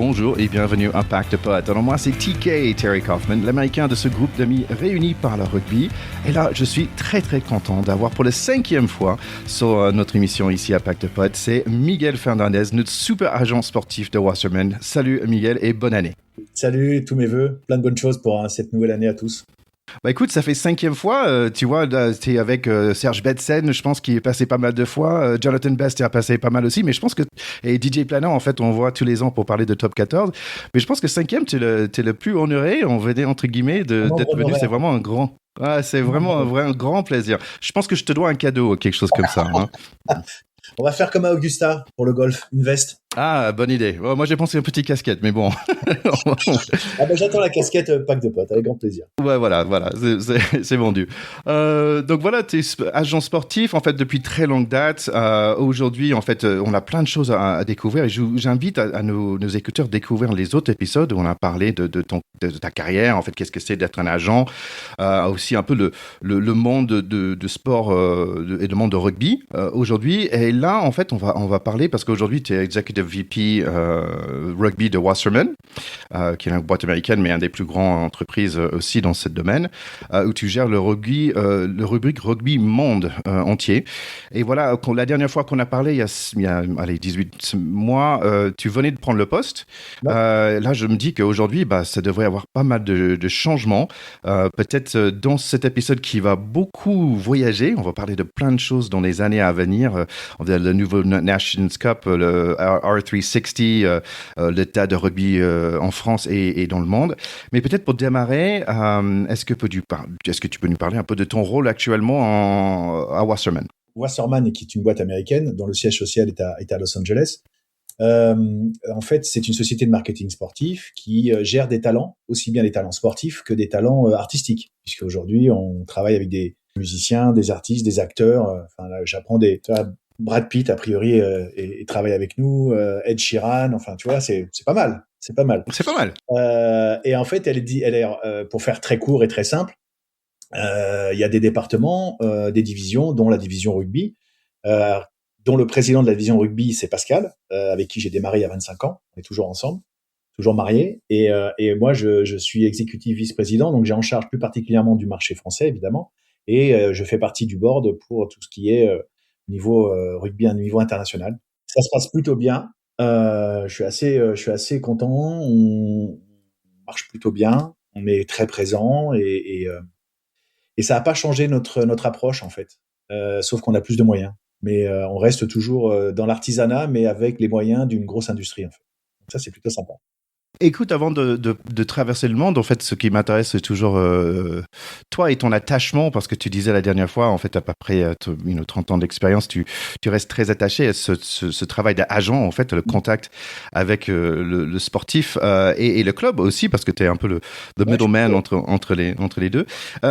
bonjour et bienvenue à Impact Pod. Alors moi c'est TK, Terry Kaufman, l'américain de ce groupe d'amis réunis par le rugby. Et là je suis très content d'avoir pour la 5e fois sur notre émission ici à Impact Pod, c'est Miguel Fernandez, notre super agent sportif de Wasserman. Salut Miguel et bonne année. Salut, tous mes vœux, plein de bonnes choses pour cette nouvelle année à tous. Bah écoute, ça fait 5e fois, tu vois, t'es avec Serge Betsen, je pense qu'il est passé pas mal de fois, Jonathan Best a passé pas mal aussi, mais je pense que, et DJ Planner, en fait, on voit tous les ans pour parler de Top 14, mais je pense que 5e, t'es le plus honoré, on va dire, entre guillemets, d'être venu, c'est vraiment un grand... Ah, c'est vraiment un grand plaisir. Je pense que je te dois un cadeau, quelque chose comme ça. Hein. On va faire comme à Augusta pour le golf, une veste. Ah, bonne idée. Bon, moi, j'ai pensé à une petite casquette, mais bon. J'attends la casquette pack de potes, avec grand plaisir. Ouais, voilà, c'est vendu. Donc voilà, tu es agent sportif, en fait, depuis très longue date. Aujourd'hui, en fait, on a plein de choses à découvrir et j'invite à nos écouteurs à découvrir les autres épisodes où on a parlé de ta carrière, en fait, qu'est-ce que c'est d'être un agent, aussi un peu le monde de sport et le monde de rugby aujourd'hui. Et là, en fait, on va parler, parce qu'aujourd'hui, tu es Executive VP Rugby de Wasserman, qui est une boîte américaine, mais un des plus grands entreprises aussi dans ce domaine, où tu gères le rubrique rugby monde entier. Et voilà, la dernière fois qu'on a parlé, il y a 18 mois, tu venais de prendre le poste. Ouais. Là, je me dis qu'aujourd'hui, ça devrait y avoir pas mal de changements. Peut-être dans cet épisode qui va beaucoup voyager, on va parler de plein de choses dans les années à venir. On a le nouveau Nations Cup, le R360, l'état de rugby en France et dans le monde. Mais peut-être pour démarrer, est-ce que tu peux nous parler un peu de ton rôle actuellement à Wasserman? Wasserman, qui est une boîte américaine dont le siège social est à Los Angeles. En fait, c'est une société de marketing sportif qui gère des talents, aussi bien des talents sportifs que des talents artistiques. Puisqu'aujourd'hui, on travaille avec des musiciens, des artistes, des acteurs. Là, j'apprends Brad Pitt, a priori, et travaille avec nous, Ed Sheeran, enfin, tu vois, c'est pas mal. C'est pas mal. C'est pas mal. Et en fait, pour faire très court et très simple, il y a des départements, des divisions, dont la division rugby, dont le président de la division rugby, c'est Pascal, avec qui j'ai démarré il y a 25 ans. On est toujours ensemble, toujours mariés. Et moi, je suis exécutif vice-président, donc j'ai en charge plus particulièrement du marché français, évidemment. Et je fais partie du board pour tout ce qui est niveau rugby à niveau international. Ça se passe plutôt bien. Je suis assez content. On marche plutôt bien. On est très présent et ça n'a pas changé notre approche en fait. Sauf qu'on a plus de moyens. Mais on reste toujours dans l'artisanat, mais avec les moyens d'une grosse industrie en fait. Donc ça, c'est plutôt sympa. Écoute, avant de traverser le monde, en fait, ce qui m'intéresse, c'est toujours toi et ton attachement, parce que tu disais la dernière fois, en fait, à peu près 30 ans d'expérience, tu restes très attaché à ce travail d'agent, en fait, le contact avec le sportif et le club aussi, parce que tu es un peu le middleman entre les deux.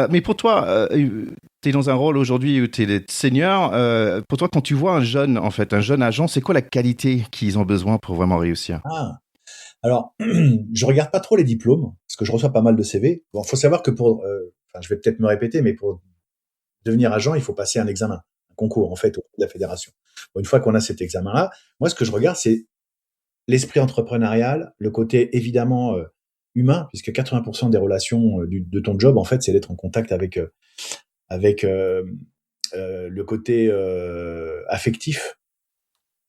Mais pour toi, tu es dans un rôle aujourd'hui où tu es senior. Pour toi, quand tu vois un jeune agent, c'est quoi la qualité qu'ils ont besoin pour vraiment réussir? Alors, je regarde pas trop les diplômes, parce que je reçois pas mal de CV. Bon, faut savoir que je vais peut-être me répéter, mais pour devenir agent, il faut passer un examen, un concours, en fait, au de la fédération. Bon, une fois qu'on a cet examen-là, moi, ce que je regarde, c'est l'esprit entrepreneurial, le côté, évidemment, humain, puisque 80% des relations de ton job, en fait, c'est d'être en contact avec le côté affectif,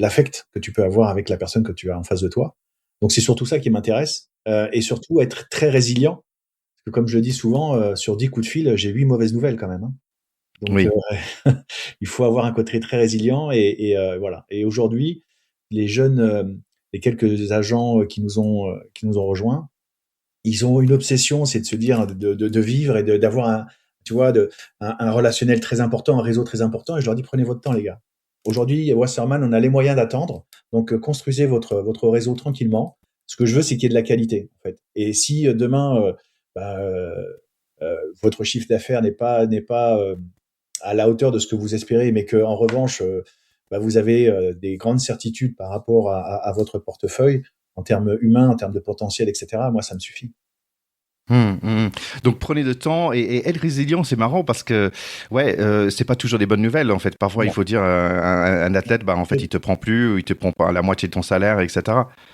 l'affect que tu peux avoir avec la personne que tu as en face de toi. Donc c'est surtout ça qui m'intéresse, et surtout être très résilient. Parce que comme je le dis souvent, sur 10 coups de fil, j'ai 8 mauvaises nouvelles quand même. Hein. Donc oui. il faut avoir un côté très résilient et voilà. Et aujourd'hui, les jeunes, les quelques agents qui nous ont rejoints, ils ont une obsession, c'est de se dire de vivre et d'avoir un relationnel très important, un réseau très important. Et je leur dis prenez votre temps les gars. Aujourd'hui, à Wasserman, on a les moyens d'attendre. Donc, construisez votre réseau tranquillement. Ce que je veux, c'est qu'il y ait de la qualité, en fait. Et si demain, votre chiffre d'affaires n'est pas à la hauteur de ce que vous espérez, mais que en revanche, vous avez des grandes certitudes par rapport à votre portefeuille, en termes humains, en termes de potentiel, etc., moi, ça me suffit. Donc prenez le temps et être résilient, c'est marrant parce que ouais, c'est pas toujours des bonnes nouvelles en fait. Parfois, il Non, faut dire un athlète, bah en fait, il te prend plus, ou il te prend pas la moitié de ton salaire, etc.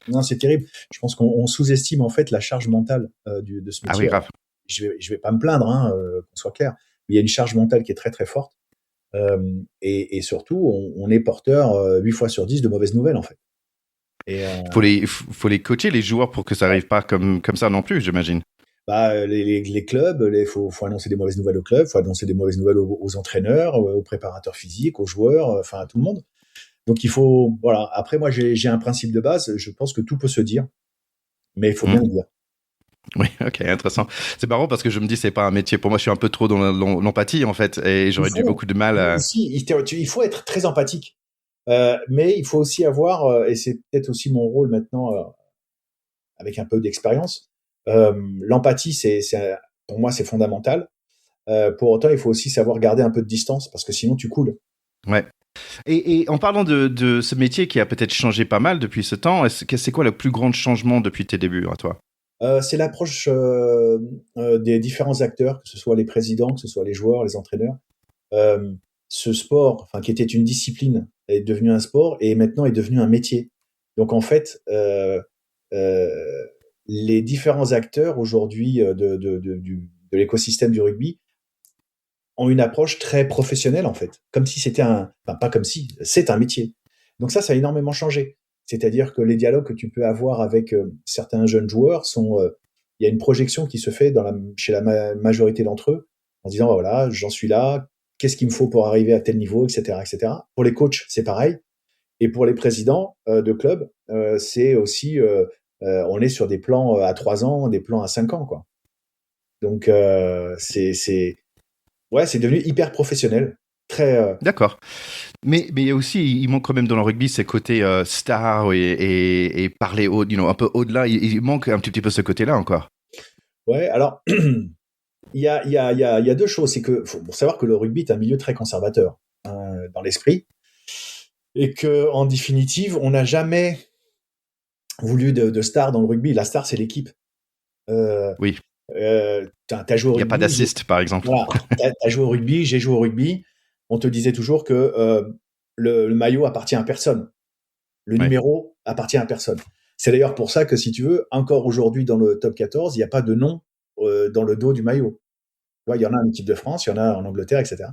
non, c'est terrible. Je pense qu'on sous-estime en fait la charge mentale de ce Ah oui, métier. Alors, grave. je vais pas me plaindre, hein, qu'on soit clair, mais il y a une charge mentale qui est très très forte. Et surtout, on est porteur 8 fois sur 10 de mauvaises nouvelles en fait. Et Faut les coacher les joueurs pour que ça arrive pas comme ça non plus, j'imagine. bah, les clubs, faut annoncer des mauvaises nouvelles aux clubs, faut annoncer des mauvaises nouvelles aux entraîneurs, aux préparateurs physiques, aux joueurs, enfin à tout le monde. Donc il faut, voilà. Après, moi, j'ai un principe de base. Je pense que tout peut se dire, mais il faut bien Hmm. le dire. Oui, ok, intéressant. C'est marrant parce que je me dis c'est pas un métier pour moi. Je suis un peu trop dans l'empathie en fait, et Il j'aurais dû faut, beaucoup de mal à. si, il faut être très empathique, mais il faut aussi avoir, et c'est peut-être aussi mon rôle maintenant, avec un peu d'expérience. L'empathie, pour moi, c'est fondamental. Pour autant, il faut aussi savoir garder un peu de distance parce que sinon, tu coules. Ouais. Et en parlant de ce métier qui a peut-être changé pas mal depuis ce temps, c'est quoi le plus grand changement depuis tes débuts à toi? C'est l'approche des différents acteurs, que ce soit les présidents, que ce soit les joueurs, les entraîneurs. Euh, Ce sport, enfin, qui était une discipline, est devenu un sport et maintenant est devenu un métier. Donc en fait, euh, les différents acteurs aujourd'hui de l'écosystème du rugby ont une approche très professionnelle en fait, comme si c'était enfin pas comme si, c'est un métier. Donc ça a énormément changé. C'est-à-dire que les dialogues que tu peux avoir avec certains jeunes joueurs il y a une projection qui se fait chez la majorité d'entre eux en disant bah, voilà, j'en suis là, qu'est-ce qu'il me faut pour arriver à tel niveau, etc., etc. Pour les coachs, c'est pareil, et pour les présidents de clubs, c'est aussi on est sur des plans à 3 ans, des plans à 5 ans, quoi. Donc ouais, c'est devenu hyper professionnel. Très. D'accord. Mais il y a aussi, il manque quand même dans le rugby ces côtés star et parler un peu au-delà. Il manque un petit peu ce côté-là encore. Ouais, alors, il y a deux choses. C'est que, faut savoir que le rugby est un milieu très conservateur, hein, dans l'esprit. Et que, en définitive, on n'a jamais voulu de star dans le rugby. La star, c'est l'équipe. Euh, Oui, t'as joué au il n'y a pas rugby, d'assist par exemple. voilà, t'as joué au rugby, j'ai joué au rugby. On te disait toujours que le maillot appartient à personne. Le Ouais. numéro appartient à personne. C'est d'ailleurs pour ça que, si tu veux, encore aujourd'hui dans le top 14, il n'y a pas de nom dans le dos du maillot. Tu vois, il y en a en équipe de France, il y en a en Angleterre, etc.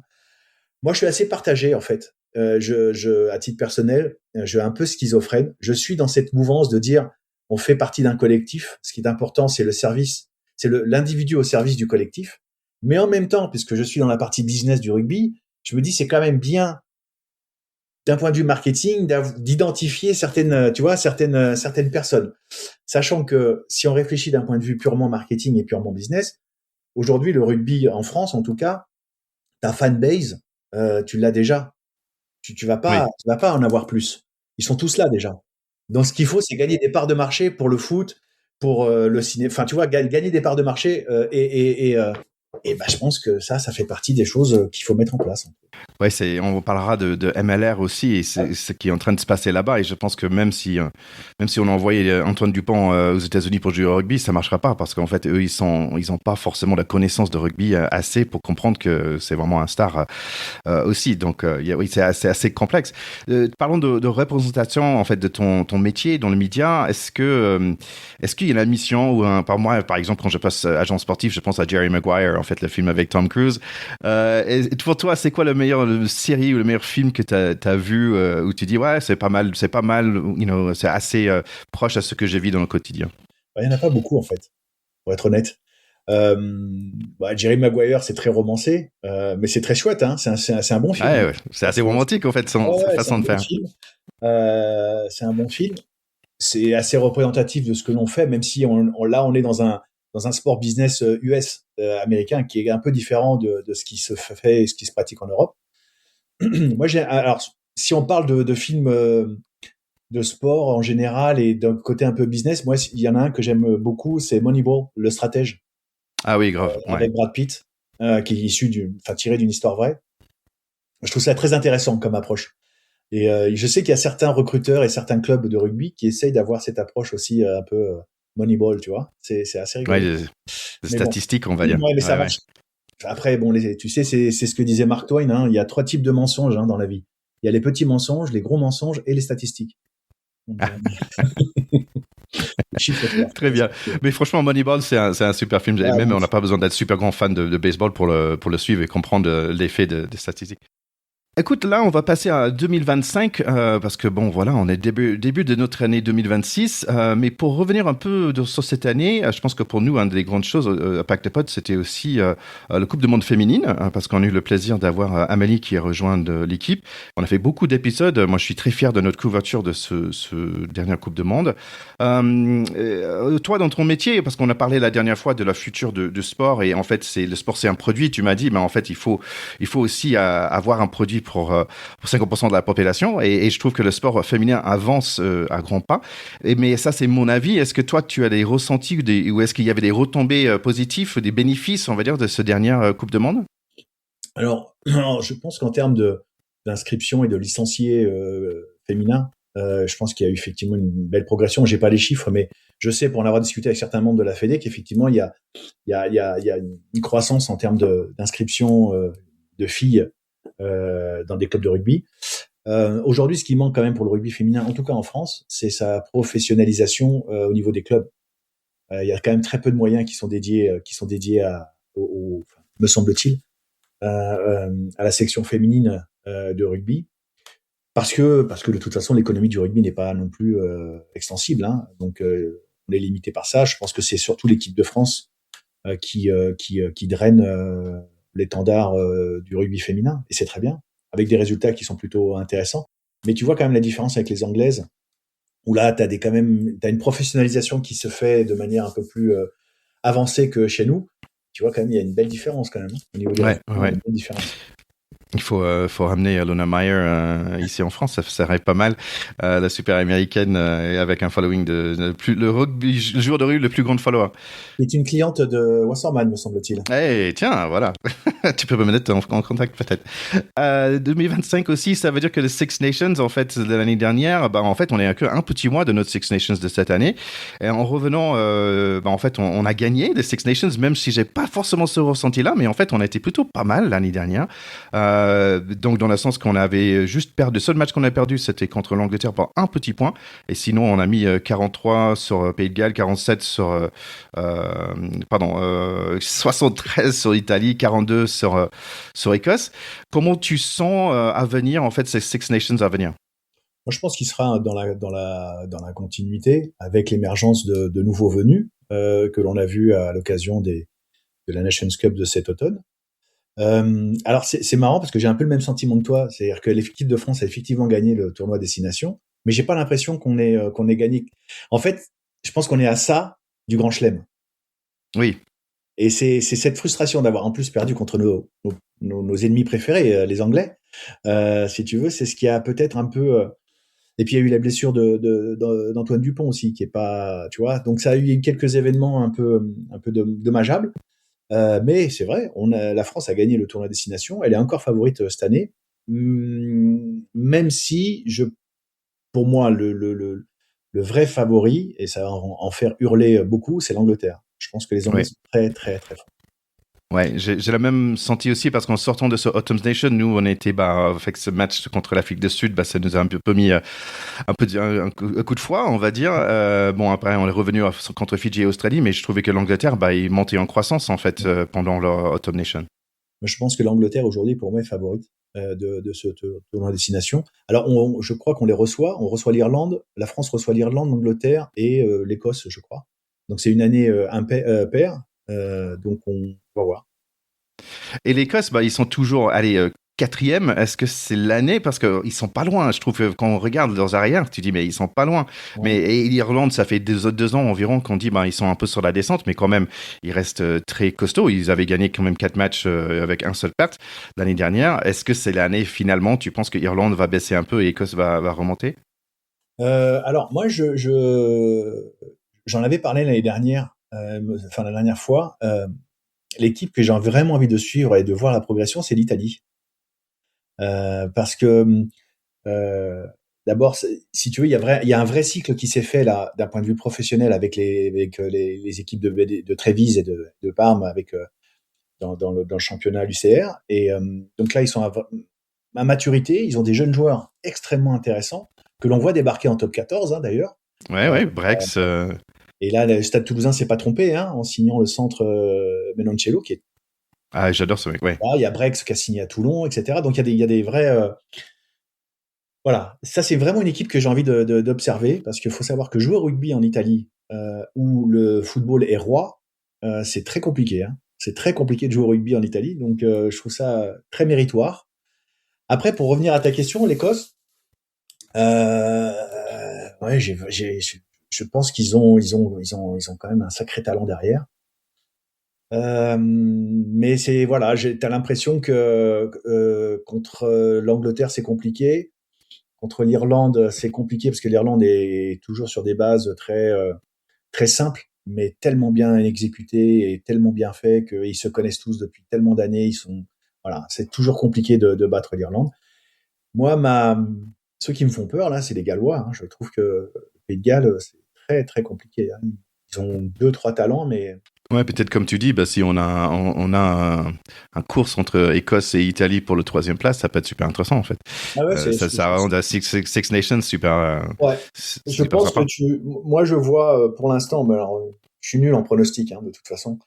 Moi, je suis assez partagé, en fait. À titre personnel, je suis un peu schizophrène. Je suis dans cette mouvance de dire, on fait partie d'un collectif. Ce qui est important, c'est le service, c'est l'individu au service du collectif. Mais en même temps, puisque je suis dans la partie business du rugby, je me dis, c'est quand même bien, d'un point de vue marketing, d'identifier certaines, tu vois, certaines personnes. Sachant que si on réfléchit d'un point de vue purement marketing et purement business, aujourd'hui, le rugby en France, en tout cas, ta fanbase, tu l'as déjà. Oui. Tu vas pas en avoir plus. Ils sont tous là déjà. Donc ce qu'il faut, c'est gagner des parts de marché pour le foot, pour le ciné. Enfin, tu vois, gagner des parts de marché. Et bah, je pense que ça fait partie des choses qu'il faut mettre en place. Ouais, on parlera de MLR aussi et c'est ce qui est en train de se passer là-bas. Et je pense que même si on a envoyé Antoine Dupont aux États-Unis pour jouer au rugby, ça marchera pas parce qu'en fait, eux, ils ont pas forcément la connaissance de rugby assez pour comprendre que c'est vraiment un star aussi. Donc, oui, c'est assez complexe. Parlons de représentation en fait de ton métier dans le média. Est-ce qu'il y a une admission ou par moi, par exemple, quand je passe agent sportif, je pense à Jerry Maguire, en fait, le film avec Tom Cruise. Et pour toi, c'est quoi le meilleur série ou le meilleur film que tu as vu où tu dis ouais, c'est pas mal, c'est assez proche à ce que j'ai vu dans le quotidien. Bah, il n'y en a pas beaucoup, en fait, pour être honnête. Euh, Jerry Maguire, c'est très romancé, mais c'est très chouette, hein. C'est un bon film, Ouais, hein. ouais, c'est assez romantique en fait, sa C'est un façon de bon faire. film. C'est un bon film. C'est assez représentatif de ce que l'on fait, même si là, on est dans un sport business US, américain, qui est un peu différent de ce qui se fait et ce qui se pratique en Europe. Moi, alors, si on parle de films de sport en général et d'un côté un peu business, moi, il y en a un que j'aime beaucoup, c'est Moneyball, le stratège, Ah oui, grave, ouais. avec Brad Pitt, qui est tiré d'une histoire vraie. Je trouve ça très intéressant comme approche. Et je sais qu'il y a certains recruteurs et certains clubs de rugby qui essayent d'avoir cette approche aussi un peu Moneyball, tu vois. C'est assez Ouais, rigolo. les Mais bon. statistiques, on va dire. Ouais, mais ça Ouais, ouais. marche. Après, bon, tu sais, c'est ce que disait Mark Twain, hein. Il y a 3 types de mensonges, hein, dans la vie. Il y a les petits mensonges, les gros mensonges et les statistiques. Donc, les chiffres clairs. Très bien. Mais franchement, Moneyball, c'est un super film. Et Ouais, même, bon, on n'a pas besoin d'être super grand fan de baseball pour le suivre et comprendre l'effet des statistiques. Écoute, là, on va passer à 2025 parce que bon, voilà, on est début de notre année 2026. Mais pour revenir un peu sur cette année, je pense que pour nous, une des grandes choses à Pack the Pod, c'était aussi le Coupe du Monde féminine, parce qu'on a eu le plaisir d'avoir Amélie qui a rejoint l'équipe. On a fait beaucoup d'épisodes. Moi, je suis très fier de notre couverture de ce dernier Coupe du Monde. Toi, dans ton métier, parce qu'on a parlé la dernière fois de la future de sport, et en fait, le sport, c'est un produit. Tu m'as dit, mais en fait, il faut aussi avoir un produit pour 50% de la population. Et je trouve que le sport féminin avance à grands pas. Mais ça, c'est mon avis. Est-ce que toi, tu as des ressentis ou est-ce qu'il y avait des retombées positives, des bénéfices, on va dire, de ce dernier Coupe du Monde? alors, je pense qu'en termes d'inscription et de licenciés féminins, je pense qu'il y a eu effectivement une belle progression. J'ai pas les chiffres, mais je sais, pour en avoir discuté avec certains membres de la Fédé, qu'effectivement, il y a une croissance en termes d'inscription de filles dans des clubs de rugby. Aujourd'hui, ce qui manque quand même pour le rugby féminin, en tout cas en France, c'est sa professionnalisation au niveau des clubs. Il y a quand même très peu de moyens qui sont dédiés enfin, me semble-t-il, à la section féminine de rugby, parce que de toute façon, l'économie du rugby n'est pas non plus extensible, hein. Donc, on est limité par ça. Je pense que c'est surtout l'équipe de France qui draine l'étendard du rugby féminin, et c'est très bien, avec des résultats qui sont plutôt intéressants. Mais tu vois quand même la différence avec les Anglaises, où là, t'as une professionnalisation qui se fait de manière un peu plus avancée que chez nous. Tu vois quand même, il y a une belle différence quand même, hein. Au niveau des Ouais, résultats, il y ouais. a une belle différence. Il faut ramener Lona Meyer ici en France, ça serait pas mal. La super américaine avec un following le rugby, le joueur de rugby le plus grand follower. C'est une cliente de Wasserman, me semble-t-il. Eh, tiens, voilà. Tu peux me mettre en contact peut-être. 2025 aussi, ça veut dire que le Six Nations, en fait, de l'année dernière, bah, en fait, on est à que un petit mois de notre Six Nations de cette année. Et en revenant, bah, en fait, on a gagné les Six Nations, même si j'ai pas forcément ce ressenti-là, mais en fait, on a été plutôt pas mal l'année dernière. Donc, dans le sens qu'on avait juste perdu, le seul match qu'on a perdu, c'était contre l'Angleterre par un petit point. Et sinon, on a mis 43 sur Pays de Galles, 47 sur, 73 sur Italie, 42 sur Écosse. Comment tu sens à venir, en fait, ces Six Nations à venir? Moi, je pense qu'il sera dans la continuité avec l'émergence de nouveaux venus que l'on a vu à l'occasion de la Nations Cup de cet automne. Alors, c'est marrant parce que j'ai un peu le même sentiment que toi. C'est-à-dire que l'équipe de France a effectivement gagné le tournoi Destination, mais j'ai pas l'impression qu'on ait gagné. En fait, je pense qu'on est à ça du Grand Chelem. Oui, Et c'est cette frustration d'avoir en plus perdu contre nos ennemis préférés, les Anglais. Si tu veux, c'est ce qui a peut-être un peu. Et puis il y a eu la blessure d'Antoine Dupont aussi, qui est pas, tu vois. Donc ça a eu quelques événements un peu dommageables. Mais c'est vrai, la France a gagné le tournoi Destination. Elle est encore favorite cette année, même si pour moi, le vrai favori, et ça va en faire hurler beaucoup, c'est l'Angleterre. Je pense que les Anglais oui. sont très, très, très forts. Ouais, j'ai la même senti aussi parce qu'en sortant de ce Autumn Nation, nous on était avec ce match contre l'Afrique du Sud, ça nous a un peu mis un coup de froid, on va dire. Bon après on est revenu contre Fidji et Australie, mais je trouvais que l'Angleterre ils montaient en croissance en fait pendant leur Autumn Nation. Je pense que l'Angleterre aujourd'hui pour moi est favorite de ce tournoi destination. Alors je crois qu'on les reçoit. On reçoit l'Irlande, la France reçoit l'Irlande, l'Angleterre et l'Écosse, je crois. Donc c'est une année paire. Donc on va voir. Et l'Écosse, ils sont toujours, allez, quatrième. Est-ce que c'est l'année? Parce qu'ils sont pas loin. Je trouve que quand on regarde leurs arrières, tu dis, mais ils sont pas loin. Ouais. Et l'Irlande, ça fait 2 ans environ qu'on dit, ils sont un peu sur la descente, mais quand même, ils restent très costauds. Ils avaient gagné quand même 4 matchs avec un seul perte l'année dernière. Est-ce que c'est l'année, finalement, tu penses que Irlande va baisser un peu et Écosse va remonter? Alors moi j'en avais parlé l'année dernière, enfin la dernière fois. L'équipe que j'ai vraiment envie de suivre et de voir la progression, c'est l'Italie. Parce que euh, d'abord, si tu veux, il y a un vrai cycle qui s'est fait là, d'un point de vue professionnel avec les équipes de Trévise et de Parme avec dans le championnat l'UCR. Et donc là, ils sont à maturité. Ils ont des jeunes joueurs extrêmement intéressants que l'on voit débarquer en top 14 hein, d'ailleurs. Ouais, Brex. Et là, le Stade Toulousain s'est pas trompé hein, en signant le centre Menoncello qui est. Ah, j'adore ce mec. Ouais. Là, il y a Brex qui a signé à Toulon, etc. Donc il y a des vrais. Voilà, ça c'est vraiment une équipe que j'ai envie d'observer parce qu'il faut savoir que jouer au rugby en Italie où le football est roi, c'est très compliqué. Hein. C'est très compliqué de jouer au rugby en Italie, donc je trouve ça très méritoire. Après, pour revenir à ta question, l'Écosse, ouais, je pense qu'ils ont quand même un sacré talent derrière. Mais c'est voilà, t'as l'impression que contre l'Angleterre c'est compliqué, contre l'Irlande c'est compliqué parce que l'Irlande est toujours sur des bases très simples, mais tellement bien exécutées et tellement bien fait qu'ils se connaissent tous depuis tellement d'années. Voilà, c'est toujours compliqué de battre l'Irlande. Moi, ceux qui me font peur là, c'est les Gallois. Hein. Je trouve que le Pays de Galles c'est très très compliqué. Hein. Ils ont 2-3 talents, mais Ouais, peut-être comme tu dis, si on a un course entre Écosse et Italie pour le 3e place, ça peut être super intéressant en fait. ah ouais, Ça rend la Six Nations super. Ouais. Je super pense sympa. moi je vois pour l'instant, mais alors je suis nul en pronostic hein, de toute façon.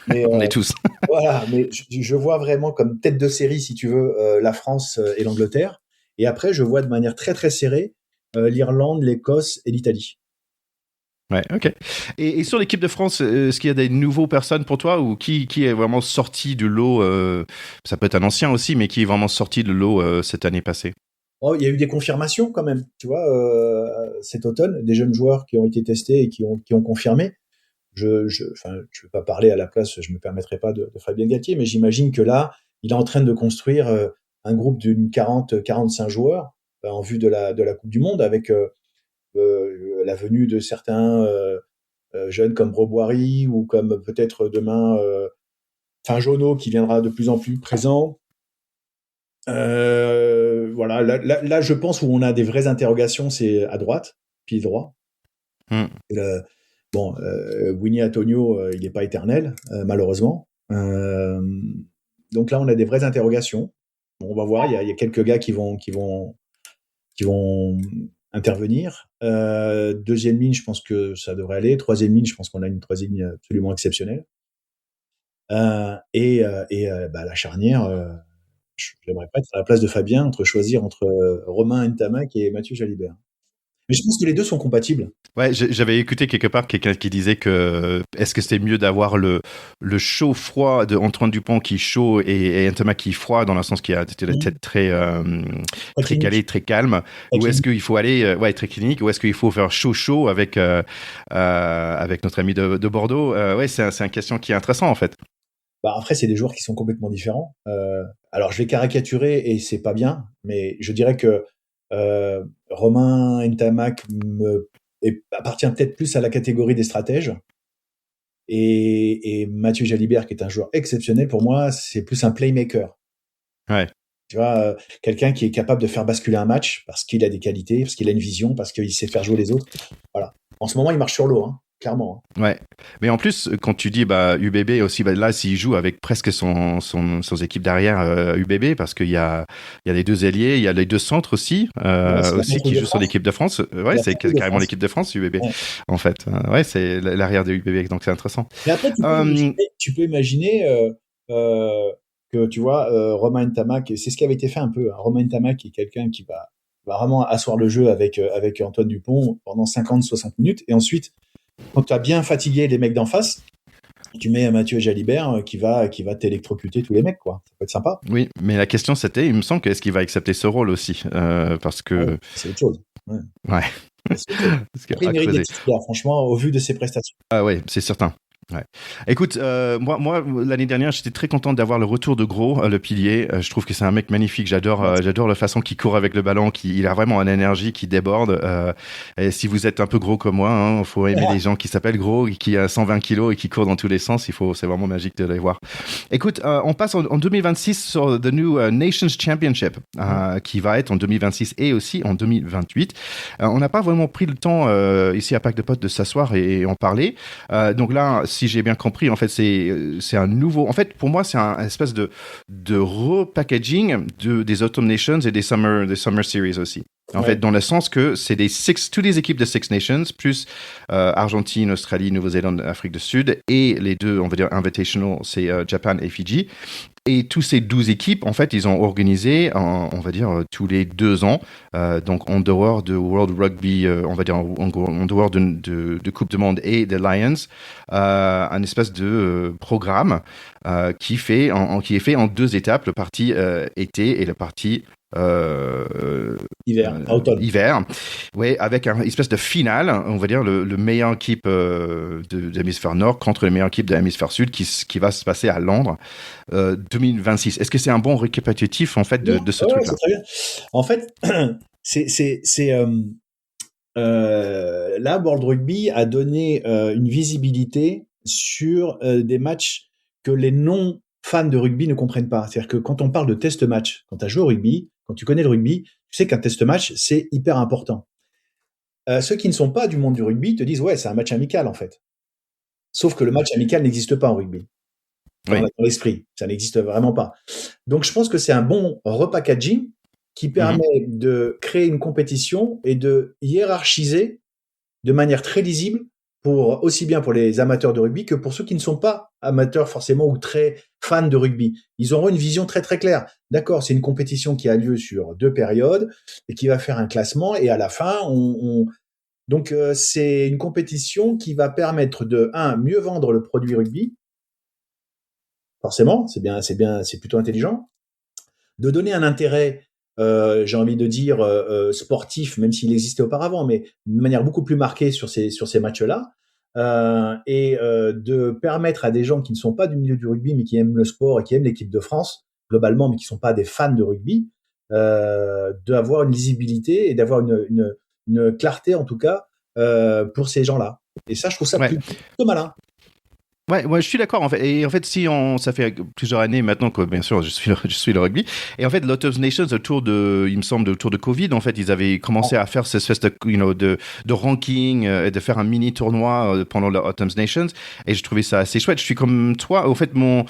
Mais On est tous. voilà, mais je vois vraiment comme tête de série si tu veux la France et l'Angleterre, et après je vois de manière très très serrée l'Irlande, l'Écosse et l'Italie. Ouais, ok. Et sur l'équipe de France, est-ce qu'il y a des nouveaux personnes pour toi ou qui est vraiment sorti du lot ça peut être un ancien aussi, mais qui est vraiment sorti de l'eau cette année passée? Oh, il y a eu des confirmations quand même, tu vois, cet automne, des jeunes joueurs qui ont été testés et qui ont confirmé. Enfin, je vais pas parler à la place, je me permettrai pas de Fabien Galtier, mais j'imagine que là, il est en train de construire un groupe d'une 40-45 joueurs en vue de la Coupe du Monde avec la venue de certains jeunes comme Broboiry ou comme peut-être demain Finjonneau qui viendra de plus en plus présent. Voilà, là, je pense où on a des vraies interrogations, c'est à droite, pied droit. Bon, Winnie Antonio, il n'est pas éternel, malheureusement. Donc là, on a des vraies interrogations. Bon, on va voir. Il y a quelques gars qui vont intervenir. Deuxième ligne, je pense que ça devrait aller. Troisième ligne, je pense qu'on a une troisième ligne absolument exceptionnelle. La charnière, j'aimerais pas être à la place de Fabien choisir entre Romain Ntamak et Mathieu Jalibert. Mais je pense que les deux sont compatibles. Ouais, j'avais écouté quelque part quelqu'un qui disait que est-ce que c'était mieux d'avoir le chaud froid de Antoine Dupont qui est chaud et Ntamak qui est froid dans le sens qu'il a la tête très calée, très calme, ou est-ce qu'il faut aller très clinique, ou est-ce qu'il faut faire chaud avec notre ami de Bordeaux. Ouais, c'est une question qui est intéressante en fait. Bah après, c'est des joueurs qui sont complètement différents. Alors, je vais caricaturer et c'est pas bien, mais je dirais que Romain Ntamak appartient peut-être plus à la catégorie des stratèges. Et Mathieu Jalibert, qui est un joueur exceptionnel, pour moi, c'est plus un playmaker. Ouais. Tu vois, quelqu'un qui est capable de faire basculer un match parce qu'il a des qualités, parce qu'il a une vision, parce qu'il sait faire jouer les autres. Voilà. En ce moment, il marche sur l'eau, hein, clairement. Hein. Ouais. Mais en plus, quand tu dis UBB aussi, là, s'il joue avec presque son équipe derrière UBB, parce qu'il y a les deux ailiers, il y a les deux centres aussi, aussi qui jouent sur l'équipe de France. Ouais, c'est carrément l'équipe de France, UBB, en fait. Ouais, c'est l'arrière de UBB, donc c'est intéressant. Mais après, tu peux imaginer que, tu vois, Romain Ntamak, c'est ce qui avait été fait un peu. Hein. Romain Ntamak est quelqu'un qui va vraiment asseoir le jeu avec Antoine Dupont pendant 50-60 minutes. Et ensuite, quand tu as bien fatigué les mecs d'en face, tu mets Mathieu Jalibert qui va t'électrocuter tous les mecs, quoi. Ça peut être sympa. Oui, mais la question c'était, il me semble est-ce qu'il va accepter ce rôle aussi, parce que ouais, c'est autre chose. Ouais. Ouais. Après, il mérite d'être titulaire, franchement, au vu de ses prestations. Ah ouais, c'est certain. Ouais. Écoute, moi, l'année dernière, j'étais très content d'avoir le retour de Gros, le pilier. Je trouve que c'est un mec magnifique. J'adore la façon qu'il court avec le ballon. Il a vraiment une énergie qui déborde. Et si vous êtes un peu gros comme moi, il faut aimer les gens qui s'appellent Gros, qui a 120 kilos et qui courent dans tous les sens. C'est vraiment magique de les voir. Écoute, on passe en 2026 sur The New Nations Championship, qui va être en 2026 et aussi en 2028. On n'a pas vraiment pris le temps ici à Pack de Potes de s'asseoir et en parler. Donc là, si j'ai bien compris, en fait, c'est un nouveau. En fait, pour moi, c'est un espèce de repackaging des Autumn Nations et des Summer Series aussi. En fait, dans le sens que c'est toutes les équipes de Six Nations, plus Argentine, Australie, Nouvelle-Zélande, Afrique du Sud, et les deux, on va dire, Invitational, c'est Japan et Fidji. Et tous ces 12 équipes, en fait, ils ont organisé, on va dire, tous les 2 ans, donc en dehors de World Rugby, on va dire, en dehors de Coupe du Monde et des Lions, un espèce de programme qui est fait en 2 étapes, le parti été et le parti automne. Hiver, ouais, avec une espèce de finale, on va dire le meilleur équipe de l'hémisphère nord contre le meilleur équipe de l'hémisphère sud qui va se passer à Londres 2026. Est-ce que c'est un bon récapitulatif en fait de ce truc-là? C'est très bien. En fait, là, World Rugby a donné une visibilité sur des matchs que les non-fans de rugby ne comprennent pas. C'est-à-dire que quand on parle de test match, quand tu as joué au rugby, quand tu connais le rugby, tu sais qu'un test match, c'est hyper important. Ceux qui ne sont pas du monde du rugby te disent, ouais, c'est un match amical en fait. Sauf que le match amical n'existe pas en rugby. Dans l'esprit, ça n'existe vraiment pas. Donc je pense que c'est un bon repackaging qui permet de créer une compétition et de hiérarchiser de manière très lisible aussi bien pour les amateurs de rugby que pour ceux qui ne sont pas amateurs forcément ou très fans de rugby. Ils auront une vision très très claire. D'accord, c'est une compétition qui a lieu sur 2 périodes et qui va faire un classement et à la fin donc c'est une compétition qui va permettre de mieux vendre le produit rugby. Forcément, c'est plutôt intelligent. De donner un intérêt, j'ai envie de dire sportif, même s'il existait auparavant, mais de manière beaucoup plus marquée sur ces matchs-là, et de permettre à des gens qui ne sont pas du milieu du rugby, mais qui aiment le sport et qui aiment l'équipe de France globalement, mais qui ne sont pas des fans de rugby, d'avoir une lisibilité et d'avoir une clarté en tout cas pour ces gens-là. Et ça, je trouve ça plutôt malin. Ouais, je suis d'accord en fait. Et en fait, ça fait plusieurs années maintenant que bien sûr je suis le rugby. Et en fait, l'Autumn Nations autour de Covid, en fait, ils avaient commencé à faire cette espèce de ranking et de faire un mini tournoi pendant l'Autumn Nations. Et je trouvais ça assez chouette. Je suis comme toi. Au fait, mon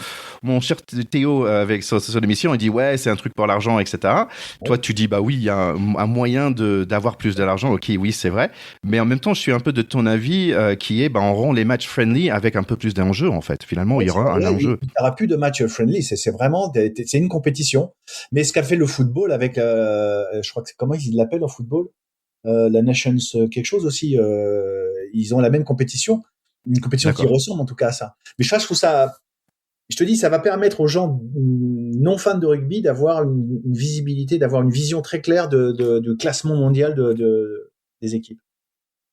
cher Théo avec sur l'émission, il dit ouais, c'est un truc pour l'argent, etc. Ouais. Toi, tu dis bah oui, il y a un moyen d'avoir plus de l'argent. Ok, oui, c'est vrai. Mais en même temps, je suis un peu de ton avis qui est on rend les matchs friendly avec un peu plus d'enjeu en fait. Finalement, il y aura un enjeu. Il n'y aura plus de match friendly. C'est vraiment, c'est une compétition. Mais ce qu'a fait le football avec, je crois que comment ils l'appellent en football, la Nations quelque chose aussi. Ils ont la même compétition, une compétition qui ressemble en tout cas à ça. Mais je trouve ça. Je te dis, ça va permettre aux gens non fans de rugby d'avoir une visibilité, d'avoir une vision très claire de classement mondial des équipes.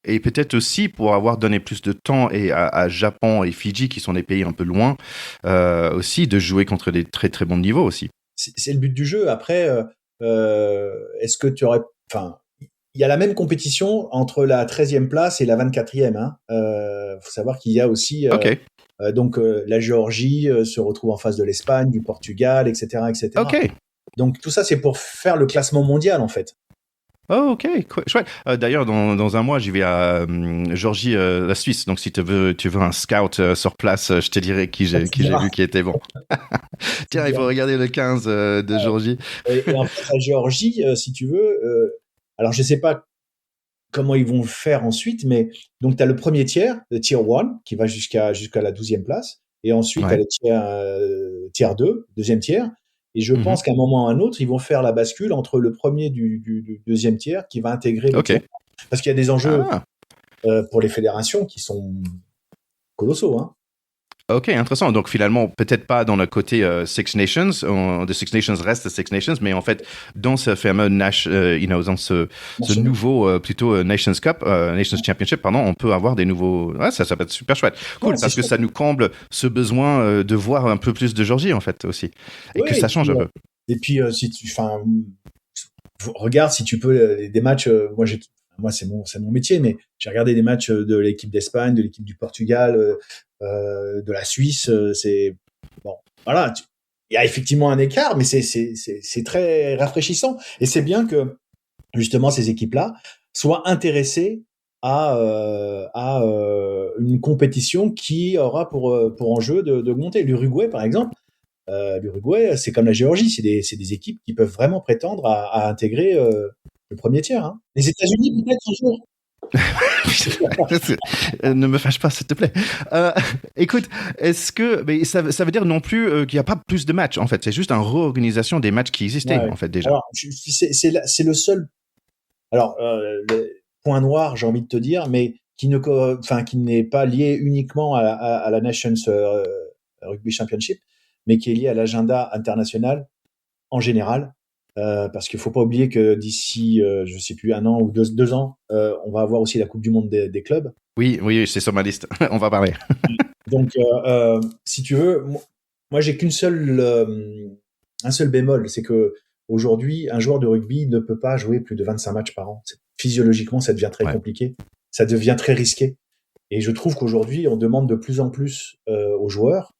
Et peut-être aussi pour avoir donné plus de temps à Japon et Fidji, qui sont des pays un peu loin, aussi de jouer contre des très très bons niveaux aussi. C'est le but du jeu. Après, est-ce que tu aurais... Enfin, il y a la même compétition entre la 13e place et la 24e. Faut savoir qu'il y a aussi... donc la Géorgie se retrouve en face de l'Espagne, du Portugal, etc., etc. Donc tout ça, c'est pour faire le classement mondial, en fait. Oh, ok, chouette. D'ailleurs, dans un mois, j'y vais à Géorgie, la Suisse. Donc, si tu veux un scout sur place, je te dirai qui j'ai vu qui était bon. Tiens, il faut regarder le 15 de Géorgie. Et en fait, la Géorgie, si tu veux, alors je sais pas comment ils vont faire ensuite, mais donc tu as le premier tiers, le tier 1, qui va jusqu'à la 12e place. Et ensuite, tu as le tiers 2, deuxième tiers. Et je pense qu'à un moment ou à un autre, ils vont faire la bascule entre le premier du deuxième tiers qui va intégrer le tiers. Parce qu'il y a des enjeux pour les fédérations qui sont colossaux. Ok, intéressant. Donc finalement, peut-être pas dans le côté Six Nations, The Six Nations reste Six Nations, mais en fait, dans ce fameux dans ce nouveau plutôt Nations Cup, Nations Championship, pardon, on peut avoir des nouveaux. Ouais, ça peut être super chouette. Cool, parce que ça nous comble ce besoin de voir un peu plus de Georgie en fait aussi, et que ça change un peu. Et puis regarde si tu peux des matchs. Moi, c'est mon métier, mais j'ai regardé des matchs de l'équipe d'Espagne, de l'équipe du Portugal, de la Suisse. C'est bon, voilà. Il y a effectivement un écart, mais c'est très rafraîchissant. Et c'est bien que justement ces équipes-là soient intéressées à une compétition qui aura pour enjeu de monter. L'Uruguay, par exemple. L'Uruguay, c'est comme la Géorgie, c'est des équipes qui peuvent vraiment prétendre à intégrer le premier tiers. Hein. Les États-Unis, peut-être un jour. Ne me fâche pas, s'il te plaît. Écoute, est-ce que mais ça veut dire non plus qu'il n'y a pas plus de matchs, en fait. C'est juste une réorganisation des matchs qui existaient, en fait, déjà. Alors, c'est le seul. Alors, le point noir, j'ai envie de te dire, mais qui n'est pas lié uniquement à la Nations Rugby Championship, mais qui est lié à l'agenda international en général. Parce qu'il faut pas oublier que d'ici, je sais plus, 1 an ou 2 ans, on va avoir aussi la Coupe du Monde des clubs. Oui, c'est sur ma liste. On va parler. Donc, si tu veux, moi j'ai un seul bémol, c'est que aujourd'hui, un joueur de rugby ne peut pas jouer plus de 25 matchs par an. Physiologiquement, ça devient très compliqué, ça devient très risqué. Et je trouve qu'aujourd'hui, on demande de plus en plus aux joueurs.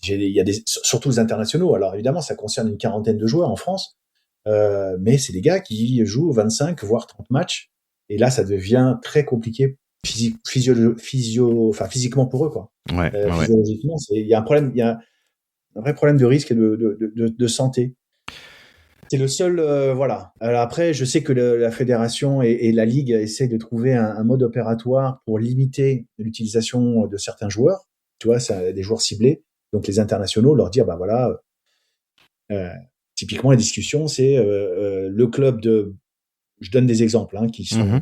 Il y a surtout les internationaux. Alors évidemment, ça concerne une 40aine de joueurs en France, mais c'est des gars qui jouent 25 voire 30 matchs. Et là, ça devient très compliqué physiquement pour eux, quoi. Physiologiquement, il y a un problème, il y a un vrai problème de risque et de santé. C'est le seul, voilà. Alors après, je sais que la fédération et la ligue essaient de trouver un mode opératoire pour limiter l'utilisation de certains joueurs. Tu vois, c'est des joueurs ciblés. Donc les internationaux leur dire, bah voilà, typiquement la discussion, c'est le club je donne des exemples qui sont.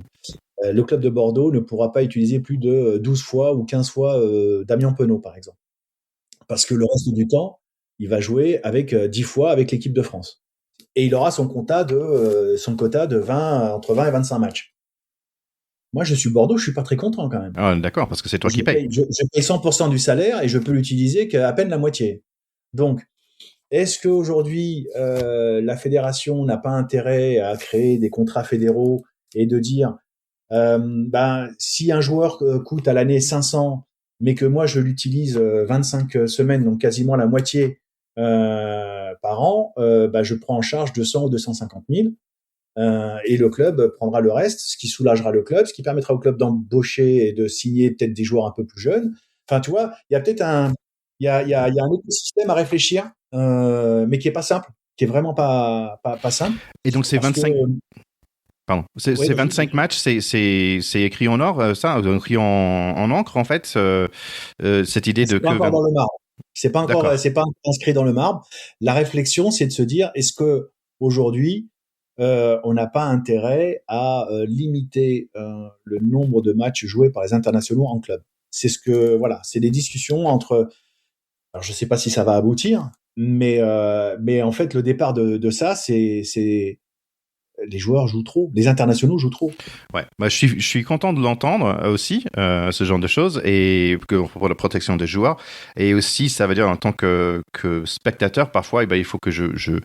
Le club de Bordeaux ne pourra pas utiliser plus de 12 fois ou 15 fois Damien Penaud, par exemple. Parce que le reste du temps, il va jouer avec 10 fois avec l'équipe de France. Et il aura son quota de 20, entre 20 et 25 matchs. Moi, je suis Bordeaux, je suis pas très content quand même. Ah, d'accord, parce que c'est toi qui payes. Je paye 100% du salaire et je peux l'utiliser qu'à peine la moitié. Donc, est-ce qu'aujourd'hui, la fédération n'a pas intérêt à créer des contrats fédéraux et de dire, si un joueur coûte à l'année 500, mais que moi je l'utilise 25 semaines, donc quasiment la moitié par an, je prends en charge 200 ou 250 000. Et le club prendra le reste, ce qui soulagera le club, ce qui permettra au club d'embaucher et de signer peut-être des joueurs un peu plus jeunes. Enfin, tu vois, il y a peut-être un écosystème à réfléchir, mais qui est pas simple, qui est vraiment pas simple. Et donc c'est 25. Pardon. C'est 25 matchs, c'est écrit en or, ça, écrit en encre en fait. Cette idée c'est de pas encore dans le marbre. C'est pas encore inscrit dans le marbre. La réflexion, c'est de se dire, est-ce que aujourd'hui on n'a pas intérêt à limiter le nombre de matchs joués par les internationaux en club. C'est c'est des discussions entre. Alors je sais pas si ça va aboutir, mais en fait le départ de ça, c'est les joueurs jouent trop, les internationaux jouent trop. Ouais, je suis content de l'entendre aussi, ce genre de choses, et pour la protection des joueurs, et aussi ça veut dire en tant que spectateur, parfois, il faut que je